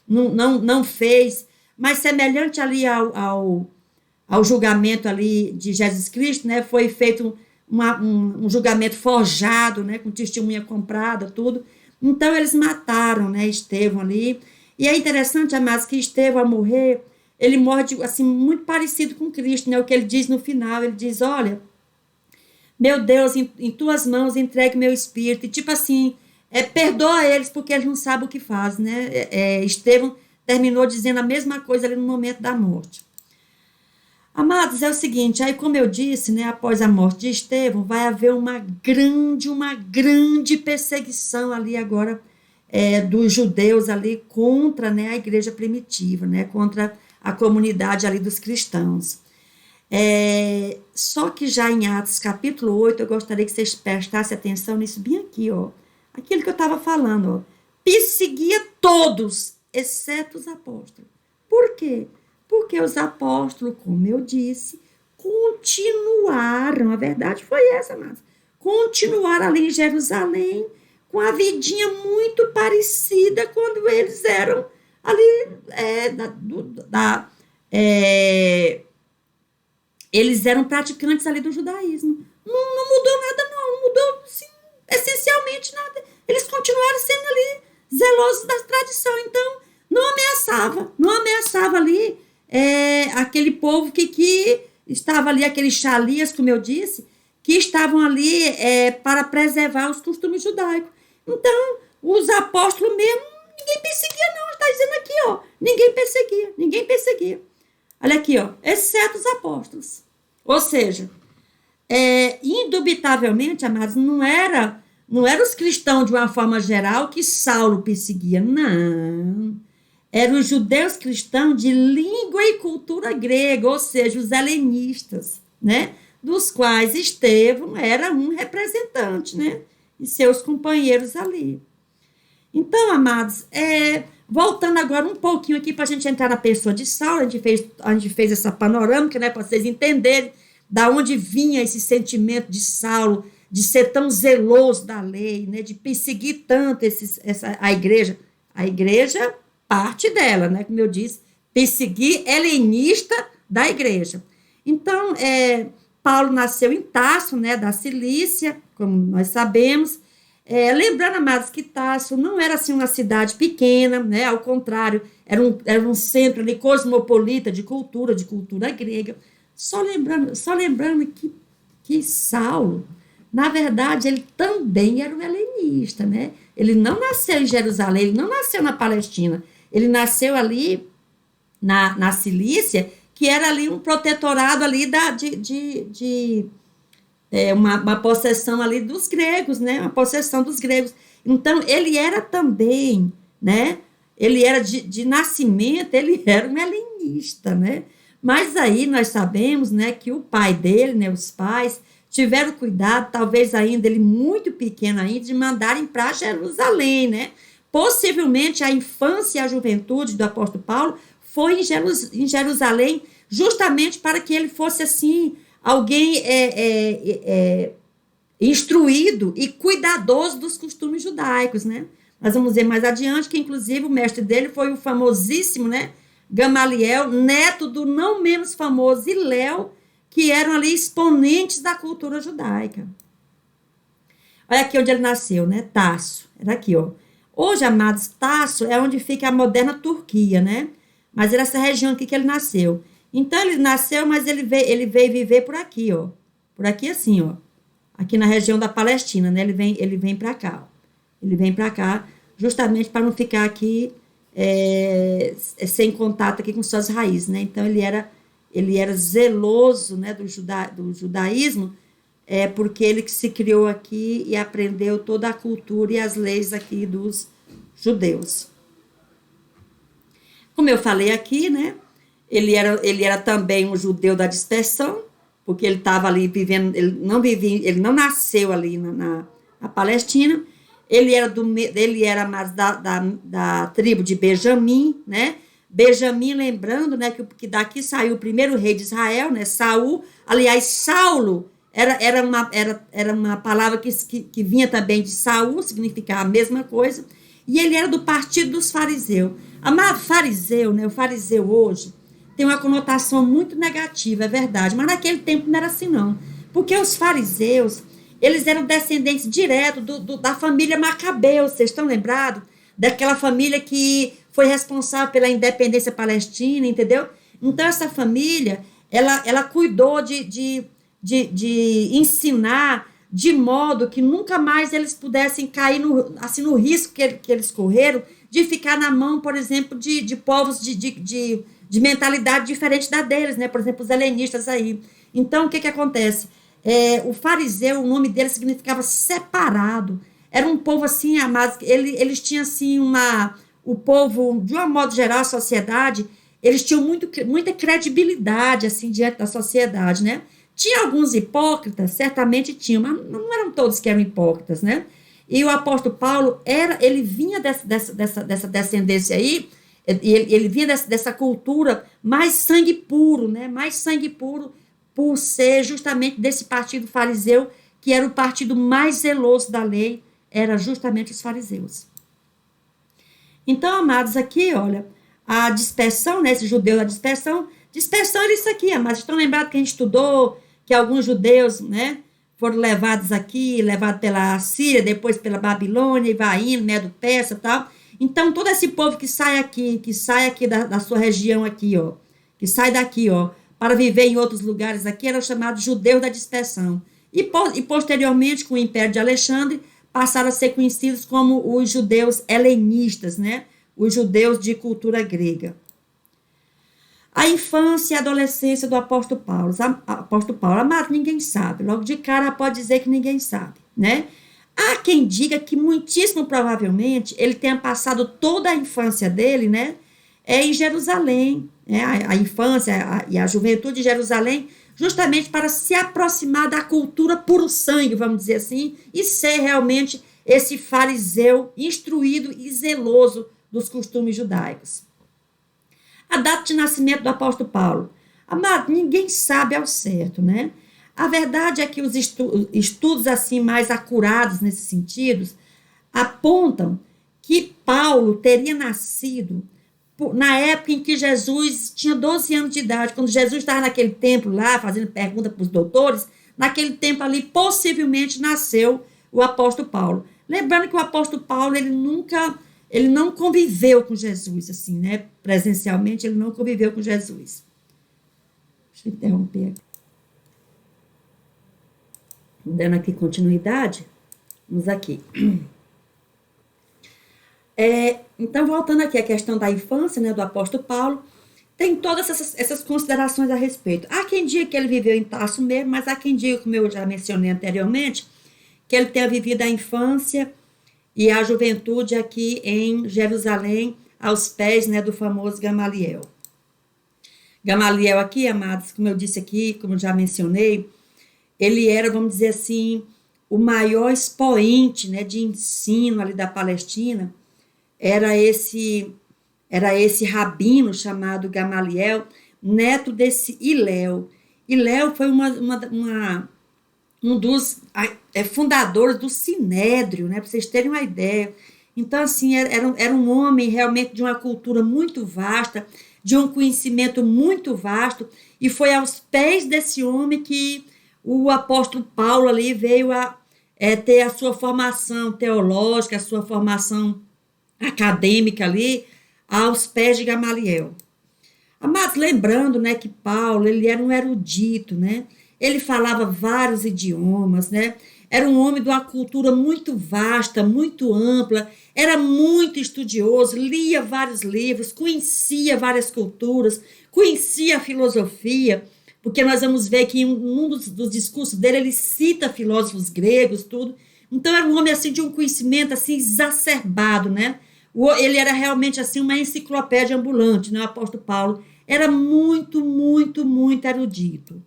não fez, mas semelhante ali ao julgamento ali de Jesus Cristo, né, foi feito um julgamento forjado, né, com testemunha comprada, tudo. Então eles mataram, né, Estevão ali. E é interessante, amados, que Estevão, ao morrer, ele morre assim, muito parecido com Cristo, né? O que ele diz no final, ele diz, olha, meu Deus, em tuas mãos entregue meu espírito. E tipo assim, perdoa eles porque eles não sabem o que fazem, né? Estevão terminou dizendo a mesma coisa ali no momento da morte. Amados, é o seguinte, aí como eu disse, né, após a morte de Estevão, vai haver uma grande perseguição ali agora dos judeus ali contra, né, a igreja primitiva, né, contra a comunidade ali dos cristãos. Só que já em Atos capítulo 8, eu gostaria que vocês prestassem atenção nisso bem aqui, ó. Aquilo que eu estava falando, ó. Perseguia todos, exceto os apóstolos. Por quê? Porque os apóstolos, como eu disse, continuaram, a verdade foi essa, mas continuaram ali em Jerusalém com a vidinha muito parecida quando eles eram ali eles eram praticantes ali do judaísmo. Não mudou nada, não mudou assim, essencialmente nada. Eles continuaram sendo ali zelosos da tradição, então não ameaçava ali aquele povo que estava ali, aqueles xalias, como eu disse, que estavam ali para preservar os costumes judaicos. Então, os apóstolos mesmo, ninguém perseguia, não. Está dizendo aqui, ó, ninguém perseguia. Olha aqui, ó, exceto os apóstolos. Ou seja, indubitavelmente, amados, não era os cristãos de uma forma geral que Saulo perseguia, não. Eram os judeus cristãos de língua e cultura grega, ou seja, os helenistas, né? Dos quais Estevão era um representante, né? E seus companheiros ali. Então, amados, voltando agora um pouquinho aqui para a gente entrar na pessoa de Saulo, a gente fez essa panorâmica, né? Para vocês entenderem da onde vinha esse sentimento de Saulo, de ser tão zeloso da lei, né? De perseguir tanto a igreja. A igreja, parte dela, né? Como eu disse, perseguir helenista da igreja. Então, Paulo nasceu em Tarso, né? Da Cilícia, como nós sabemos. Lembrando, amados, que Tarso não era assim uma cidade pequena, né? Ao contrário, era um centro ali cosmopolita de cultura grega. Só lembrando que Saulo, na verdade, ele também era um helenista, né? Ele não nasceu em Jerusalém, ele não nasceu na Palestina, ele nasceu ali na Cilícia, que era ali um protetorado ali uma possessão ali dos gregos, né? Uma possessão dos gregos. Então, ele era também, né? Ele era de nascimento, ele era um helenista, né? Mas aí nós sabemos, né, que o pai dele, né, os pais, tiveram cuidado, talvez ainda ele muito pequeno ainda, de mandarem para Jerusalém, né? Possivelmente a infância e a juventude do apóstolo Paulo foi em Jerusalém, justamente para que ele fosse assim alguém instruído e cuidadoso dos costumes judaicos, né? Nós vamos ver mais adiante que, inclusive, o mestre dele foi o famosíssimo, né, Gamaliel, neto do não menos famoso Hilel, que eram ali exponentes da cultura judaica. Olha aqui onde ele nasceu, né? Tarso. Era aqui, ó. Hoje, amados, Tarso é onde fica a moderna Turquia, né? Mas era essa região aqui que ele nasceu. Então, ele nasceu, mas ele veio viver por aqui, ó. Por aqui assim, ó. Aqui na região da Palestina, né? Ele vem para cá, ó. Ele vem para cá justamente para não ficar aqui sem contato aqui com suas raízes, né? Então, ele era zeloso, né, do judaísmo, porque ele que se criou aqui e aprendeu toda a cultura e as leis aqui dos judeus. Como eu falei aqui, né, ele era também um judeu da dispersão, porque ele estava ali vivendo, ele não nasceu ali na Palestina, ele era mais da tribo de Benjamim, né? Benjamim, lembrando, né, que daqui saiu o primeiro rei de Israel, né, Saul. Aliás, Saulo era uma palavra que vinha também de Saul, significava a mesma coisa, e ele era do partido dos fariseus. Amado fariseu, né, o fariseu hoje tem uma conotação muito negativa, é verdade, mas naquele tempo não era assim, não, porque os fariseus, eles eram descendentes diretos da família Macabeu, vocês estão lembrados? Daquela família que foi responsável pela independência palestina, entendeu? Então, essa família, ela cuidou de de ensinar de modo que nunca mais eles pudessem cair no risco que eles correram de ficar na mão, por exemplo, de povos de mentalidade diferente da deles, né? Por exemplo, os helenistas aí. Então, o que acontece? O fariseu, o nome dele significava separado. Era um povo assim, amados, eles tinham assim o povo, de um modo geral, a sociedade, eles tinham muita credibilidade assim diante da sociedade, né? Tinha alguns hipócritas, certamente tinham, mas não eram todos que eram hipócritas, né? E o apóstolo Paulo ele vinha dessa descendência aí, ele vinha dessa cultura mais sangue puro, né? Mais sangue puro por ser justamente desse partido fariseu, que era o partido mais zeloso da lei, era justamente os fariseus. Então, amados, aqui, olha, a dispersão, né, esse judeu da dispersão era isso aqui, amados. Estão lembrados que a gente estudou que alguns judeus, né, foram levados pela Síria, depois pela Babilônia, e vai indo, Medo-Persa e tal. Então, todo esse povo que sai aqui da sua região aqui, ó, que sai daqui, ó, para viver em outros lugares aqui, eram chamados judeus da dispersão. E posteriormente, com o Império de Alexandre, passaram a ser conhecidos como os judeus helenistas, né? Os judeus de cultura grega. A infância e a adolescência do apóstolo Paulo. Amado, ninguém sabe. Logo de cara pode dizer que ninguém sabe, né? Há quem diga que muitíssimo provavelmente ele tenha passado toda a infância dele, né? Em Jerusalém, né? A infância e a juventude de Jerusalém, justamente para se aproximar da cultura puro sangue, vamos dizer assim, e ser realmente esse fariseu instruído e zeloso dos costumes judaicos. A data de nascimento do apóstolo Paulo. Amado, ninguém sabe ao certo, né? A verdade é que os estudos assim mais acurados nesses sentidos apontam que Paulo teria nascido na época em que Jesus tinha 12 anos de idade, quando Jesus estava naquele templo lá, fazendo pergunta para os doutores, naquele tempo ali, possivelmente nasceu o apóstolo Paulo. Lembrando que o apóstolo Paulo, ele não conviveu com Jesus, assim, né? Presencialmente, ele não conviveu com Jesus. Deixa eu interromper aqui. Dando aqui continuidade, vamos aqui. Então, voltando aqui à questão da infância, né, do apóstolo Paulo, tem todas essas considerações a respeito. Há quem diga que ele viveu em Tarso mesmo, mas há quem diga, como eu já mencionei anteriormente, que ele tenha vivido a infância e a juventude aqui em Jerusalém, aos pés, né, do famoso Gamaliel. Gamaliel aqui, amados, como eu disse aqui, como eu já mencionei, ele era, vamos dizer assim, o maior expoente, né, de ensino ali da Palestina. Era esse rabino chamado Gamaliel, neto desse Hilel. Hilel foi um dos fundadores do Sinédrio, né, para vocês terem uma ideia. Então, assim, era um homem realmente de uma cultura muito vasta, de um conhecimento muito vasto, e foi aos pés desse homem que o apóstolo Paulo ali veio a ter a sua formação teológica, a sua formação acadêmica ali, aos pés de Gamaliel. Mas lembrando, né, que Paulo, ele era um erudito, né? Ele falava vários idiomas, né? Era um homem de uma cultura muito vasta, muito ampla, era muito estudioso, lia vários livros, conhecia várias culturas, conhecia a filosofia, porque nós vamos ver que em um dos discursos dele, ele cita filósofos gregos, tudo. Então, era um homem, assim, de um conhecimento, assim, exacerbado, né? Ele era realmente, assim, uma enciclopédia ambulante, né? O apóstolo Paulo era muito, muito, muito erudito.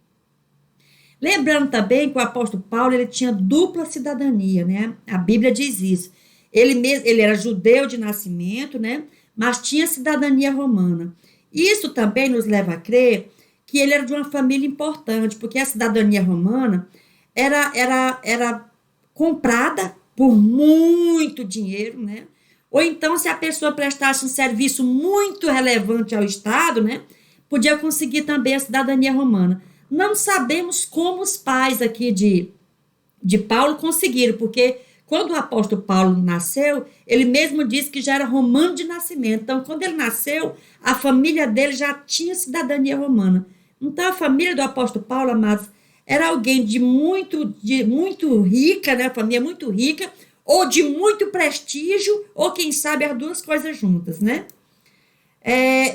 Lembrando também que o apóstolo Paulo, ele tinha dupla cidadania, né? A Bíblia diz isso. Ele era judeu de nascimento, né? Mas tinha cidadania romana. Isso também nos leva a crer que ele era de uma família importante, porque a cidadania romana era comprada por muito dinheiro, né? Ou então, se a pessoa prestasse um serviço muito relevante ao Estado, né, podia conseguir também a cidadania romana. Não sabemos como os pais aqui de Paulo conseguiram, porque quando o apóstolo Paulo nasceu, ele mesmo disse que já era romano de nascimento. Então, quando ele nasceu, a família dele já tinha cidadania romana. Então, a família do apóstolo Paulo, amados, era alguém de muito rica, né, família muito rica, ou de muito prestígio, ou quem sabe as duas coisas juntas, né?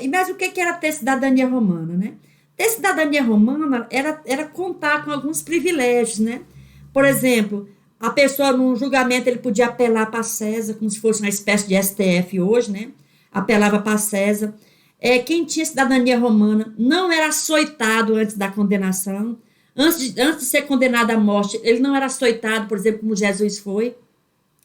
Mas o que era ter cidadania romana, né? Ter cidadania romana era contar com alguns privilégios, né? Por exemplo, a pessoa, num julgamento, ele podia apelar para César, como se fosse uma espécie de STF hoje, né? Apelava para César. Quem tinha cidadania romana não era açoitado antes da condenação. Antes de ser condenado à morte, ele não era açoitado, por exemplo, como Jesus foi.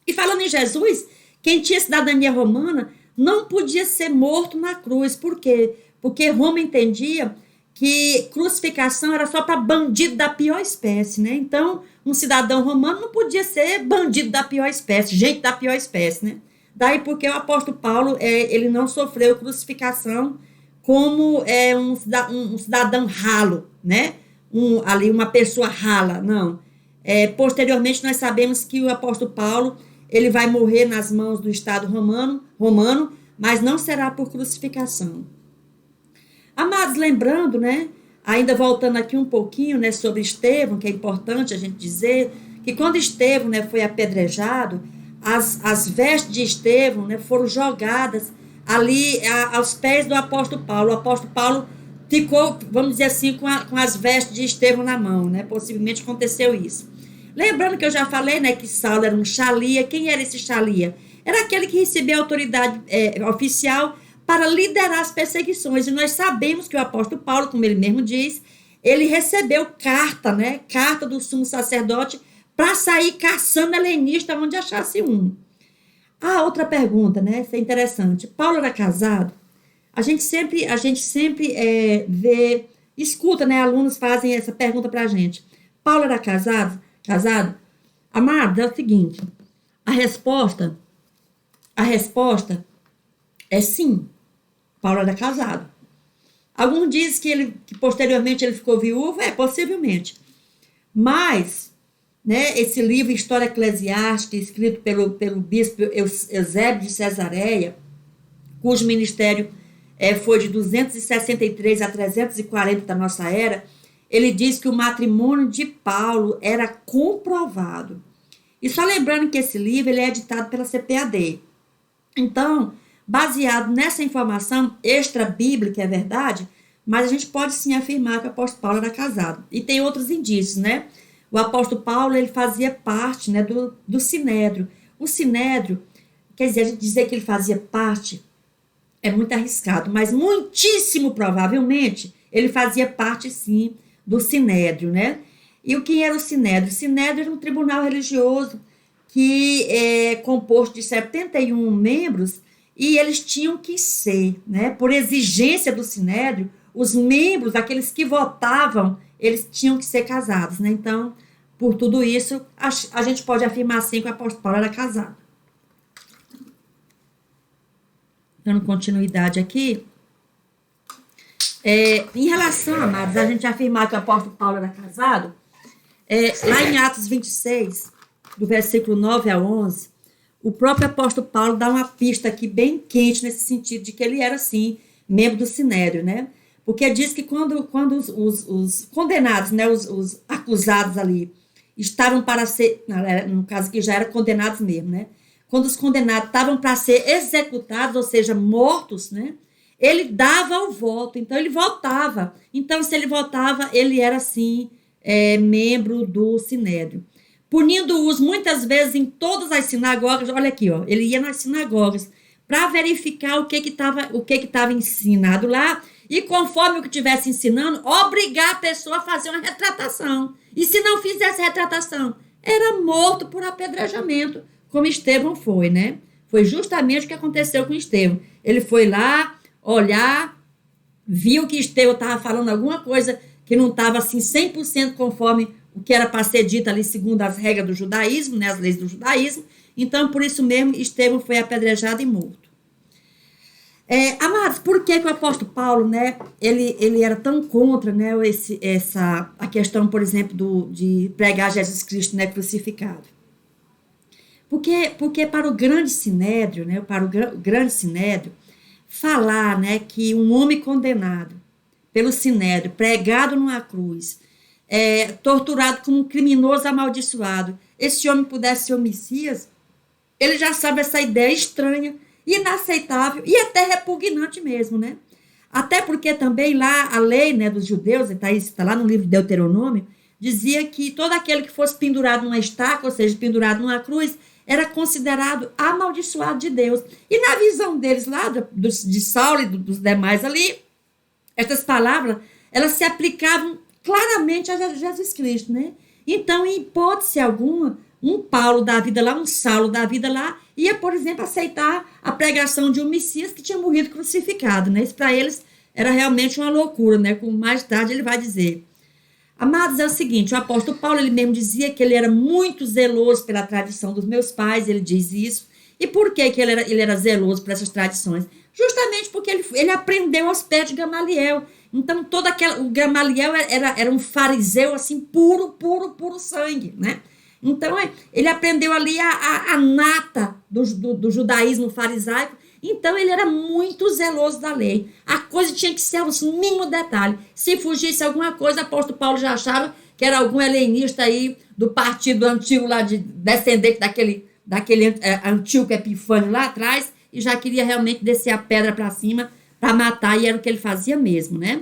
E falando em Jesus, quem tinha cidadania romana não podia ser morto na cruz. Por quê? Porque Roma entendia que crucificação era só para bandido da pior espécie, né? Então, um cidadão romano não podia ser bandido da pior espécie, gente da pior espécie, né? Daí porque o apóstolo Paulo, ele não sofreu crucificação como um cidadão ralo, né? Ali uma pessoa rala, não. Posteriormente, nós sabemos que o apóstolo Paulo, ele vai morrer nas mãos do Estado romano, mas não será por crucificação. Amados, lembrando, né, ainda voltando aqui um pouquinho, né, sobre Estevão, que é importante a gente dizer, que quando Estevão, né, foi apedrejado, as vestes de Estevão, né, foram jogadas ali aos pés do apóstolo Paulo. O apóstolo Paulo ficou, vamos dizer assim, com as vestes de Estevão na mão, né, possivelmente aconteceu isso. Lembrando que eu já falei, né, que Saulo era um xalia. Quem era esse xalia? Era aquele que recebia autoridade oficial para liderar as perseguições. E nós sabemos que o apóstolo Paulo, como ele mesmo diz, ele recebeu carta, né, carta do sumo sacerdote para sair caçando helenista onde achasse um. Outra pergunta, né, isso é interessante. Paulo era casado? A gente sempre escuta, né, alunos fazem essa pergunta para a gente. Paulo era casado? Amado, é o seguinte, a resposta é sim, Paulo era casado. Alguns dizem que posteriormente ele ficou viúvo, possivelmente. Mas, né, esse livro História Eclesiástica, escrito pelo bispo Eusébio de Cesareia, cujo ministério foi de 263 a 340 da nossa era, ele diz que o matrimônio de Paulo era comprovado. E só lembrando que esse livro ele é editado pela CPAD. Então, baseado nessa informação extra-bíblica, é verdade, mas a gente pode sim afirmar que o apóstolo Paulo era casado. E tem outros indícios, né? O apóstolo Paulo, ele fazia parte, né, do Sinédrio. O Sinédrio, quer dizer, a gente dizer que ele fazia parte é muito arriscado, mas muitíssimo provavelmente ele fazia parte, sim, do Sinédrio, né? E o que era o Sinédrio? O Sinédrio era um tribunal religioso que é composto de 71 membros e eles tinham que ser, né, por exigência do Sinédrio, os membros, aqueles que votavam, eles tinham que ser casados, né? Então, por tudo isso, a gente pode afirmar assim que o apóstolo Paulo era casado. Dando continuidade aqui, em relação, amados, a gente afirmar que o apóstolo Paulo era casado, lá em Atos 26, do versículo 9 a 11, o próprio apóstolo Paulo dá uma pista aqui bem quente nesse sentido de que ele era, sim, membro do Sinédrio, né? Porque diz que quando os condenados, né, os acusados ali, estavam para ser, no caso que já eram condenados mesmo, né? Quando os condenados estavam para ser executados, ou seja, mortos, né? Ele dava o voto, então ele votava. Então, se ele votava, ele era, sim, membro do Sinédrio. Punindo-os muitas vezes em todas as sinagogas. Olha aqui, ó, ele ia nas sinagogas para verificar o que estava ensinado lá e, conforme o que estivesse ensinando, obrigar a pessoa a fazer uma retratação. E se não fizesse retratação, era morto por apedrejamento, como Estevão foi, né? Foi justamente o que aconteceu com Estevão. Ele foi lá olhar, viu que Estevão estava falando alguma coisa que não estava assim 100% conforme o que era para ser dito ali segundo as regras do judaísmo, né, as leis do judaísmo. Então, por isso mesmo, Estevão foi apedrejado e morto. Amados, por que o apóstolo Paulo, né, ele era tão contra, né, a questão, por exemplo, de pregar Jesus Cristo, né, crucificado? Porque para o grande sinédrio, né, falar, né, que um homem condenado pelo sinédrio, pregado numa cruz, torturado como um criminoso amaldiçoado. Esse homem pudesse ser o Messias, ele já sabe essa ideia estranha, inaceitável e até repugnante mesmo, né? Até porque também lá a lei, né, dos judeus, está lá no livro de Deuteronômio, dizia que todo aquele que fosse pendurado numa estaca, ou seja, pendurado numa cruz, era considerado amaldiçoado de Deus. E na visão deles lá, de Saulo e dos demais ali, essas palavras, elas se aplicavam claramente a Jesus Cristo, né? Então, em hipótese alguma, um Paulo da vida lá, um Saulo da vida lá, ia, por exemplo, aceitar a pregação de um Messias que tinha morrido crucificado, né? Isso para eles era realmente uma loucura, né? Como mais tarde ele vai dizer. Amados, é o seguinte, o apóstolo Paulo, ele mesmo dizia que ele era muito zeloso pela tradição dos meus pais, ele diz isso. E por que ele era zeloso por essas tradições? Justamente porque ele aprendeu aos pés de Gamaliel. Então, o Gamaliel era um fariseu, assim, puro sangue, né? Então, ele aprendeu ali a nata do judaísmo farisaico. Então, ele era muito zeloso da lei. A coisa tinha que ser aos mínimos detalhes. Se fugisse alguma coisa, o apóstolo Paulo já achava que era algum helenista aí do partido antigo lá, descendente daquele Antíoco Epifânio lá atrás, e já queria realmente descer a pedra para cima para matar, e era o que ele fazia mesmo, né?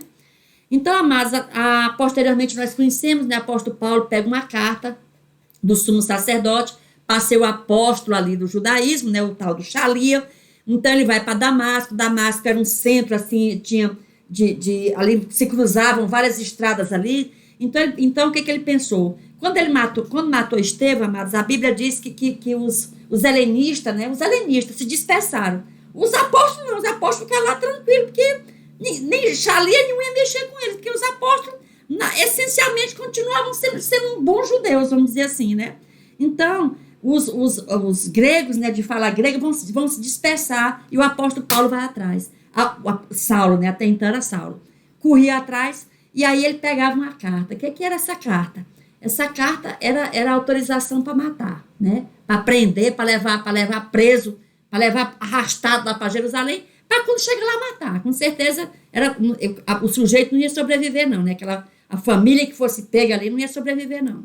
Então, amados, posteriormente nós conhecemos, né? O apóstolo Paulo pega uma carta do sumo sacerdote, para ser o apóstolo ali do judaísmo, né? O tal do Shalia. Então, ele vai para Damasco. Damasco era um centro, assim, tinha ali se cruzavam várias estradas ali. Então o que ele pensou? Quando matou Estevão, amados, a Bíblia diz que os helenistas, né? Os helenistas se dispersaram. Os apóstolos não, os apóstolos ficaram lá tranquilos, porque nem Shalia nenhum ia mexer com eles, porque os apóstolos, essencialmente, continuavam sendo bons judeus, vamos dizer assim, né? Então, os gregos, né, de falar grego, vão se dispersar, e o apóstolo Paulo vai atrás. Saulo, né, até então era Saulo, corria atrás, e aí ele pegava uma carta. O que era essa carta? Essa carta era autorização para matar, né? Para prender, para levar preso, para levar arrastado lá para Jerusalém, para quando chega lá matar. Com certeza, o sujeito não ia sobreviver, não, né? A família que fosse pega ali não ia sobreviver, não.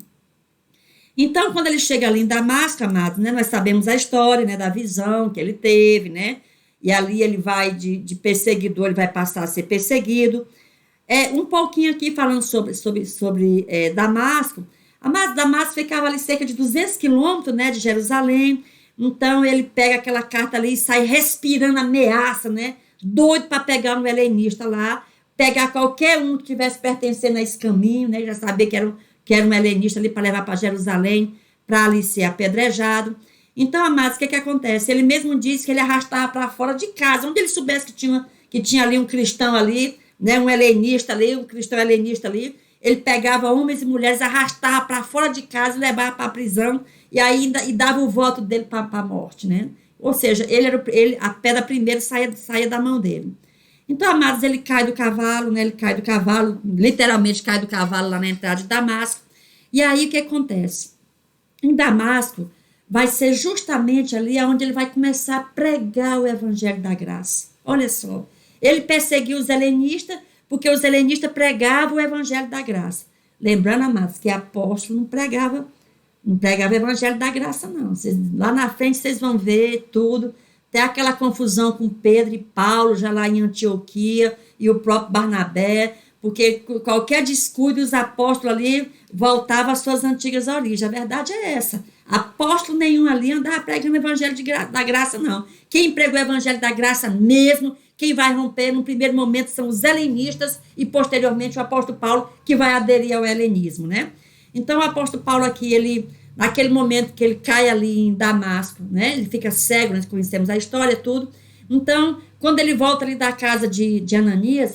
Então, quando ele chega ali em Damasco, amados, né, nós sabemos a história, né, da visão que ele teve, né? E ali ele vai de perseguidor, ele vai passar a ser perseguido. Um pouquinho aqui falando sobre Damasco. Amados, Damasco ficava ali cerca de 200 quilômetros, né, de Jerusalém. Então, ele pega aquela carta ali e sai respirando ameaça, né? Doido para pegar um helenista lá, pegar qualquer um que tivesse pertencendo a esse caminho, né? Já sabia que era um helenista ali para levar para Jerusalém, para ali ser apedrejado. Então, amados, o que acontece? Ele mesmo disse que ele arrastava para fora de casa, onde ele soubesse que tinha ali um cristão ali, né? Um helenista ali, um cristão helenista ali. Ele pegava homens e mulheres, arrastava para fora de casa e levava para a prisão, e dava o voto dele para a morte, né? Ou seja, a pedra primeiro saía da mão dele. Então, amados, ele cai do cavalo, né? Ele cai do cavalo, literalmente cai do cavalo lá na entrada de Damasco. E aí, o que acontece? Em Damasco, vai ser justamente ali onde ele vai começar a pregar o evangelho da graça. Olha só, ele perseguiu os helenistas, porque os helenistas pregavam o evangelho da graça. Lembrando, amados, que apóstolo não pregava o evangelho da graça, não. Lá na frente vocês vão ver tudo. Tem aquela confusão com Pedro e Paulo, já lá em Antioquia, e o próprio Barnabé, porque qualquer descuido, os apóstolos ali voltavam às suas antigas origens. A verdade é essa. Apóstolo nenhum ali andava pregando o evangelho da graça, não. Quem pregou o evangelho da graça mesmo, quem vai romper no primeiro momento são os helenistas e posteriormente o apóstolo Paulo, que vai aderir ao helenismo, né? Então o apóstolo Paulo aqui, naquele momento que ele cai ali em Damasco, né? Ele fica cego, nós conhecemos a história, tudo. Então, quando ele volta ali da casa de Ananias,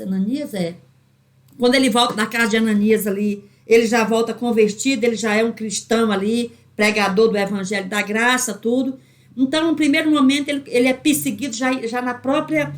quando ele volta da casa de Ananias ali, ele já volta convertido, ele já é um cristão ali, pregador do evangelho da graça, tudo. Então, no primeiro momento, ele é perseguido já na própria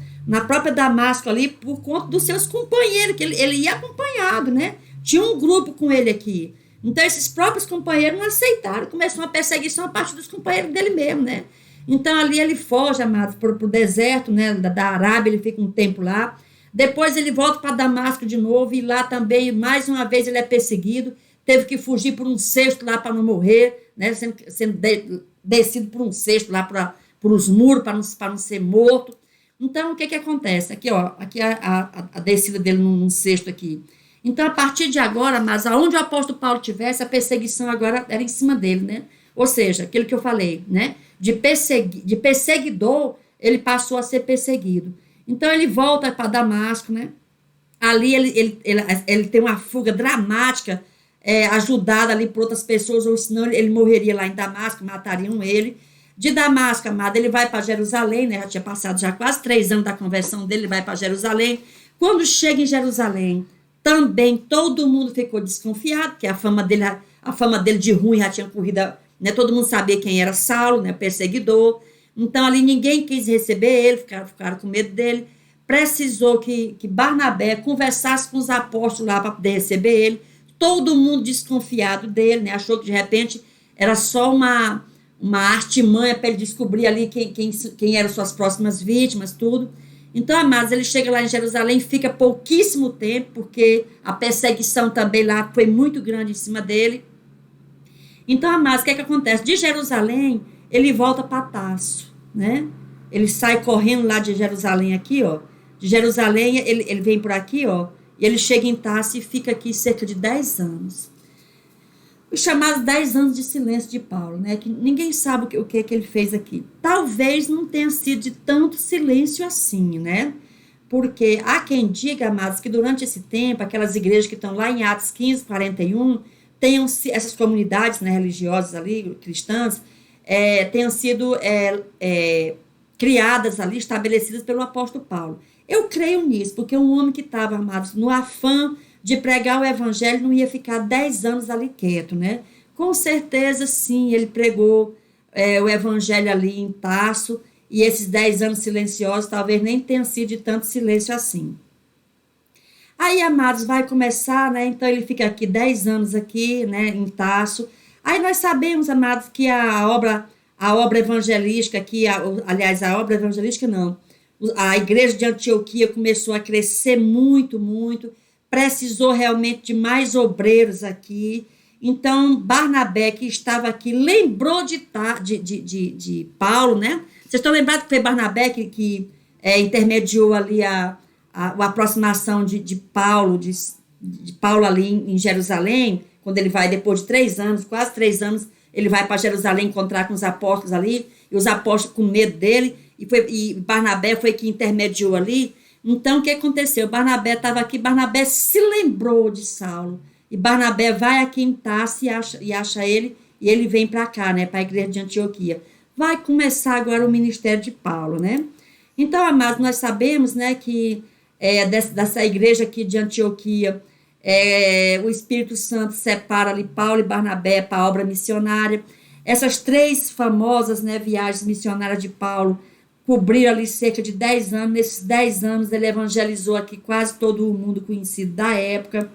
Damasco ali, por conta dos seus companheiros, que ele ia acompanhado, né? Tinha um grupo com ele aqui. Então, esses próprios companheiros não aceitaram, começou uma perseguição a partir dos companheiros dele mesmo, né? Então, ali ele foge, amados, para o deserto, né, da Arábia, ele fica um tempo lá. Depois ele volta para Damasco de novo, e lá também, mais uma vez, ele é perseguido, teve que fugir por um cesto lá para não morrer, né, sendo descido por um cesto lá por os muros para não ser morto. Então, o que acontece? Aqui, ó, aqui a descida dele num cesto aqui. Então, a partir de agora, mas aonde o apóstolo Paulo tivesse, a perseguição agora era em cima dele, né? Ou seja, aquilo que eu falei, né? De perseguidor, ele passou a ser perseguido. Então, ele volta para Damasco, né? Ali ele tem uma fuga dramática, ajudada ali por outras pessoas, ou senão ele morreria lá em Damasco, matariam ele. De Damasco, amado, ele vai para Jerusalém, né? Já tinha passado já quase 3 anos da conversão dele, ele vai para Jerusalém. Quando chega em Jerusalém, também todo mundo ficou desconfiado, porque a fama dele de ruim já tinha corrido, né? Todo mundo sabia quem era Saulo, né? Perseguidor. Então ali ninguém quis receber ele, ficaram com medo dele. Precisou que Barnabé conversasse com os apóstolos lá para poder receber ele. Todo mundo desconfiado dele, né? Achou que de repente era só uma artimanha para ele descobrir ali quem eram suas próximas vítimas, tudo. Então, amados, ele chega lá em Jerusalém, fica pouquíssimo tempo, porque a perseguição também lá foi muito grande em cima dele. Então, amados, o que acontece? De Jerusalém, ele volta para Tarso, né? Ele sai correndo lá de Jerusalém aqui, ó. De Jerusalém, ele vem por aqui, ó, e ele chega em Tarso e fica aqui cerca de 10 anos. Os chamados 10 anos de silêncio de Paulo, né? Que ninguém sabe o que ele fez aqui. Talvez não tenha sido de tanto silêncio assim, né? Porque há quem diga, amados, que durante esse tempo, aquelas igrejas que estão lá em Atos 15, 41, tenham essas comunidades, né, religiosas ali, cristãs, tenham sido criadas ali, estabelecidas pelo apóstolo Paulo. Eu creio nisso, porque um homem que estava, amados, no afã de pregar o evangelho, não ia ficar 10 anos ali quieto, né? Com certeza, sim, ele pregou o evangelho ali em Tarso, e esses 10 anos silenciosos talvez nem tenham sido de tanto silêncio assim. Aí, amados, vai começar, né? Então ele fica aqui 10 anos aqui, né, em Tarso. Aí nós sabemos, amados, que a obra evangelística aqui, aliás, a obra evangelística não, a igreja de Antioquia começou a crescer muito, muito, precisou realmente de mais obreiros aqui. Então, Barnabé, que estava aqui, lembrou de Paulo, né? Vocês estão lembrados que foi Barnabé que intermediou ali a aproximação de Paulo, de Paulo ali em Jerusalém, quando ele vai, depois de 3 anos, quase 3 anos, ele vai para Jerusalém encontrar com os apóstolos ali, e os apóstolos com medo dele, e Barnabé foi que intermediou ali. Então, o que aconteceu? Barnabé estava aqui, Barnabé se lembrou de Saulo, e Barnabé vai aqui em Tarso e acha ele, e ele vem para cá, né, para a igreja de Antioquia. Vai começar agora o ministério de Paulo, né? Então, amados, nós sabemos, né, que dessa igreja aqui de Antioquia, o Espírito Santo separa ali Paulo e Barnabé para a obra missionária. Essas 3 famosas, né, viagens missionárias de Paulo cobriram ali cerca de 10 anos. Nesses 10 anos ele evangelizou aqui quase todo o mundo conhecido da época.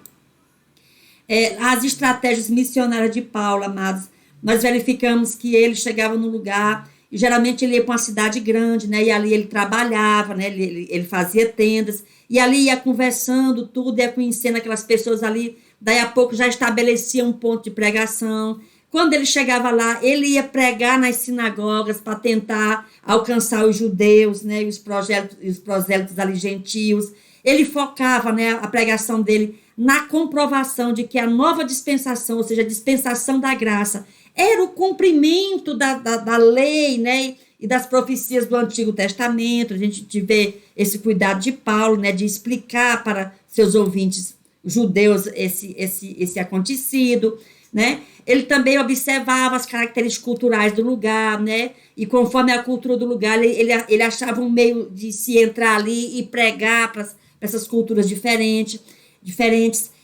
As estratégias missionárias de Paulo, amados, nós verificamos que ele chegava no lugar, e geralmente ele ia para uma cidade grande, né, e ali ele trabalhava, né, ele fazia tendas, e ali ia conversando tudo, ia conhecendo aquelas pessoas ali, daí a pouco já estabelecia um ponto de pregação. Quando ele chegava lá, ele ia pregar nas sinagogas para tentar alcançar os judeus, né, e os prosélitos ali gentios. Ele focava, né, a pregação dele na comprovação de que a nova dispensação, ou seja, a dispensação da graça, era o cumprimento da lei, né, e das profecias do Antigo Testamento. A gente vê esse cuidado de Paulo, né, de explicar para seus ouvintes judeus esse acontecido, né? Ele também observava as características culturais do lugar, né? E conforme a cultura do lugar, ele achava um meio de se entrar ali e pregar para essas culturas diferentes.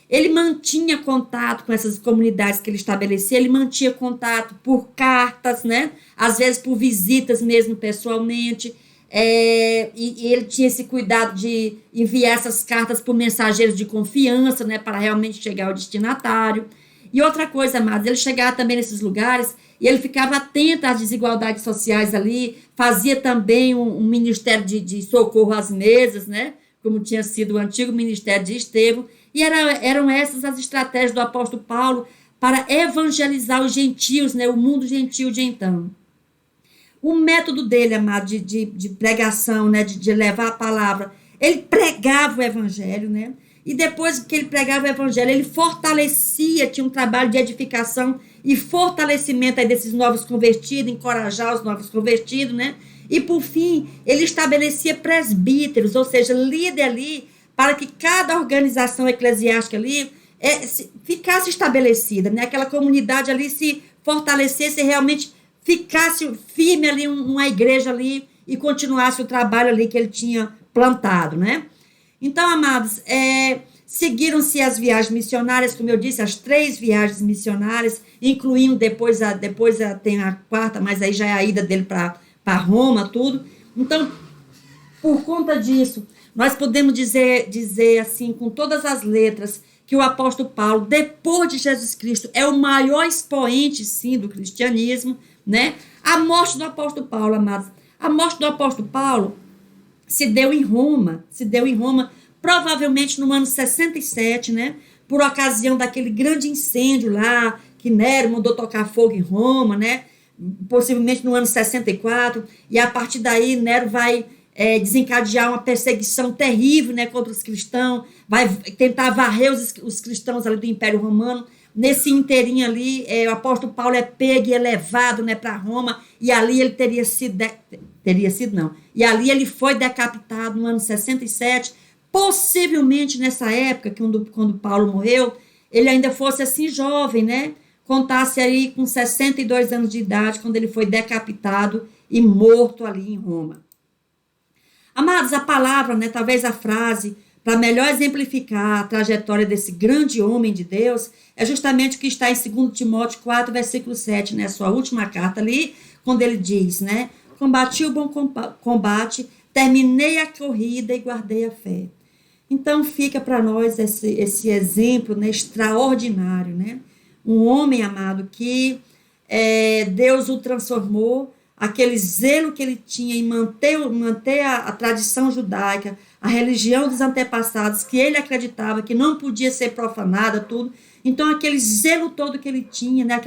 Ele mantinha contato com essas comunidades que ele estabelecia, ele mantinha contato por cartas, né? Às vezes por visitas mesmo pessoalmente, e ele tinha esse cuidado de enviar essas cartas por mensageiros de confiança, né? Para realmente chegar ao destinatário. E outra coisa, amados, ele chegava também nesses lugares e ele ficava atento às desigualdades sociais ali, fazia também um ministério de socorro às mesas, né? como tinha sido o antigo ministério de Estevão, e eram essas as estratégias do apóstolo Paulo para evangelizar os gentios, né, o mundo gentil de então. O método dele, amado, de pregação, né, de levar a palavra, ele pregava o evangelho, né? E depois que ele pregava o evangelho, ele fortalecia, tinha um trabalho de edificação e fortalecimento aí desses novos convertidos, encorajar os novos convertidos, né? E por fim, ele estabelecia presbíteros, ou seja, líder ali, para que cada organização eclesiástica ali ficasse estabelecida, né? Aquela comunidade ali se fortalecesse e realmente ficasse firme ali, uma igreja ali, e continuasse o trabalho ali que ele tinha plantado, né? Então, amados, seguiram-se as viagens missionárias, como eu disse, as 3 viagens missionárias, incluindo depois tem a 4ª, mas aí já é a ida dele para Roma, tudo. Então, por conta disso, nós podemos dizer assim, com todas as letras, que o apóstolo Paulo, depois de Jesus Cristo, é o maior expoente, sim, do cristianismo, né? A morte do apóstolo Paulo, amados, a morte do apóstolo Paulo se deu em Roma, provavelmente no ano 67, né? Por ocasião daquele grande incêndio lá, que Nero mandou tocar fogo em Roma, né? Possivelmente no ano 64, e a partir daí Nero vai desencadear uma perseguição terrível, né, contra os cristãos, vai tentar varrer os cristãos ali do Império Romano. Nesse inteirinho ali, o apóstolo Paulo é pego e é levado, né, para Roma, e ali ele e ali ele foi decapitado no ano 67, possivelmente nessa época, quando Paulo morreu, ele ainda fosse assim jovem, né, contasse aí com 62 anos de idade, quando ele foi decapitado e morto ali em Roma. Amados, a palavra, né, talvez a frase, para melhor exemplificar a trajetória desse grande homem de Deus, é justamente o que está em 2 Timóteo 4, versículo 7, né, sua última carta ali, quando ele diz, né, combati o bom combate, terminei a corrida e guardei a fé. Então fica para nós esse exemplo, né, extraordinário, né, um homem, amado, que Deus o transformou, aquele zelo que ele tinha em manter a tradição judaica, a religião dos antepassados, que ele acreditava que não podia ser profanada, tudo. Então, aquele zelo todo que ele tinha, né,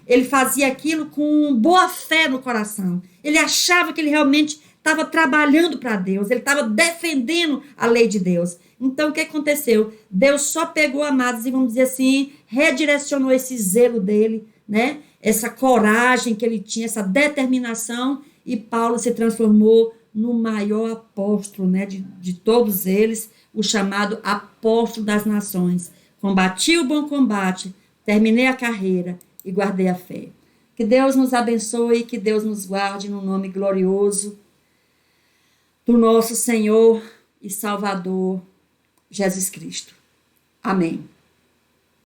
ele fazia aquilo com boa fé no coração. Ele achava que ele realmente estava trabalhando para Deus, ele estava defendendo a lei de Deus. Então, o que aconteceu? Deus só pegou, amados, e vamos dizer assim, redirecionou esse zelo dele, né? Essa coragem que ele tinha, essa determinação, e Paulo se transformou no maior apóstolo, né, de todos eles, o chamado apóstolo das nações. Combati o bom combate, terminei a carreira e guardei a fé. Que Deus nos abençoe, que Deus nos guarde no nome glorioso do nosso Senhor e Salvador Jesus Cristo. Amém.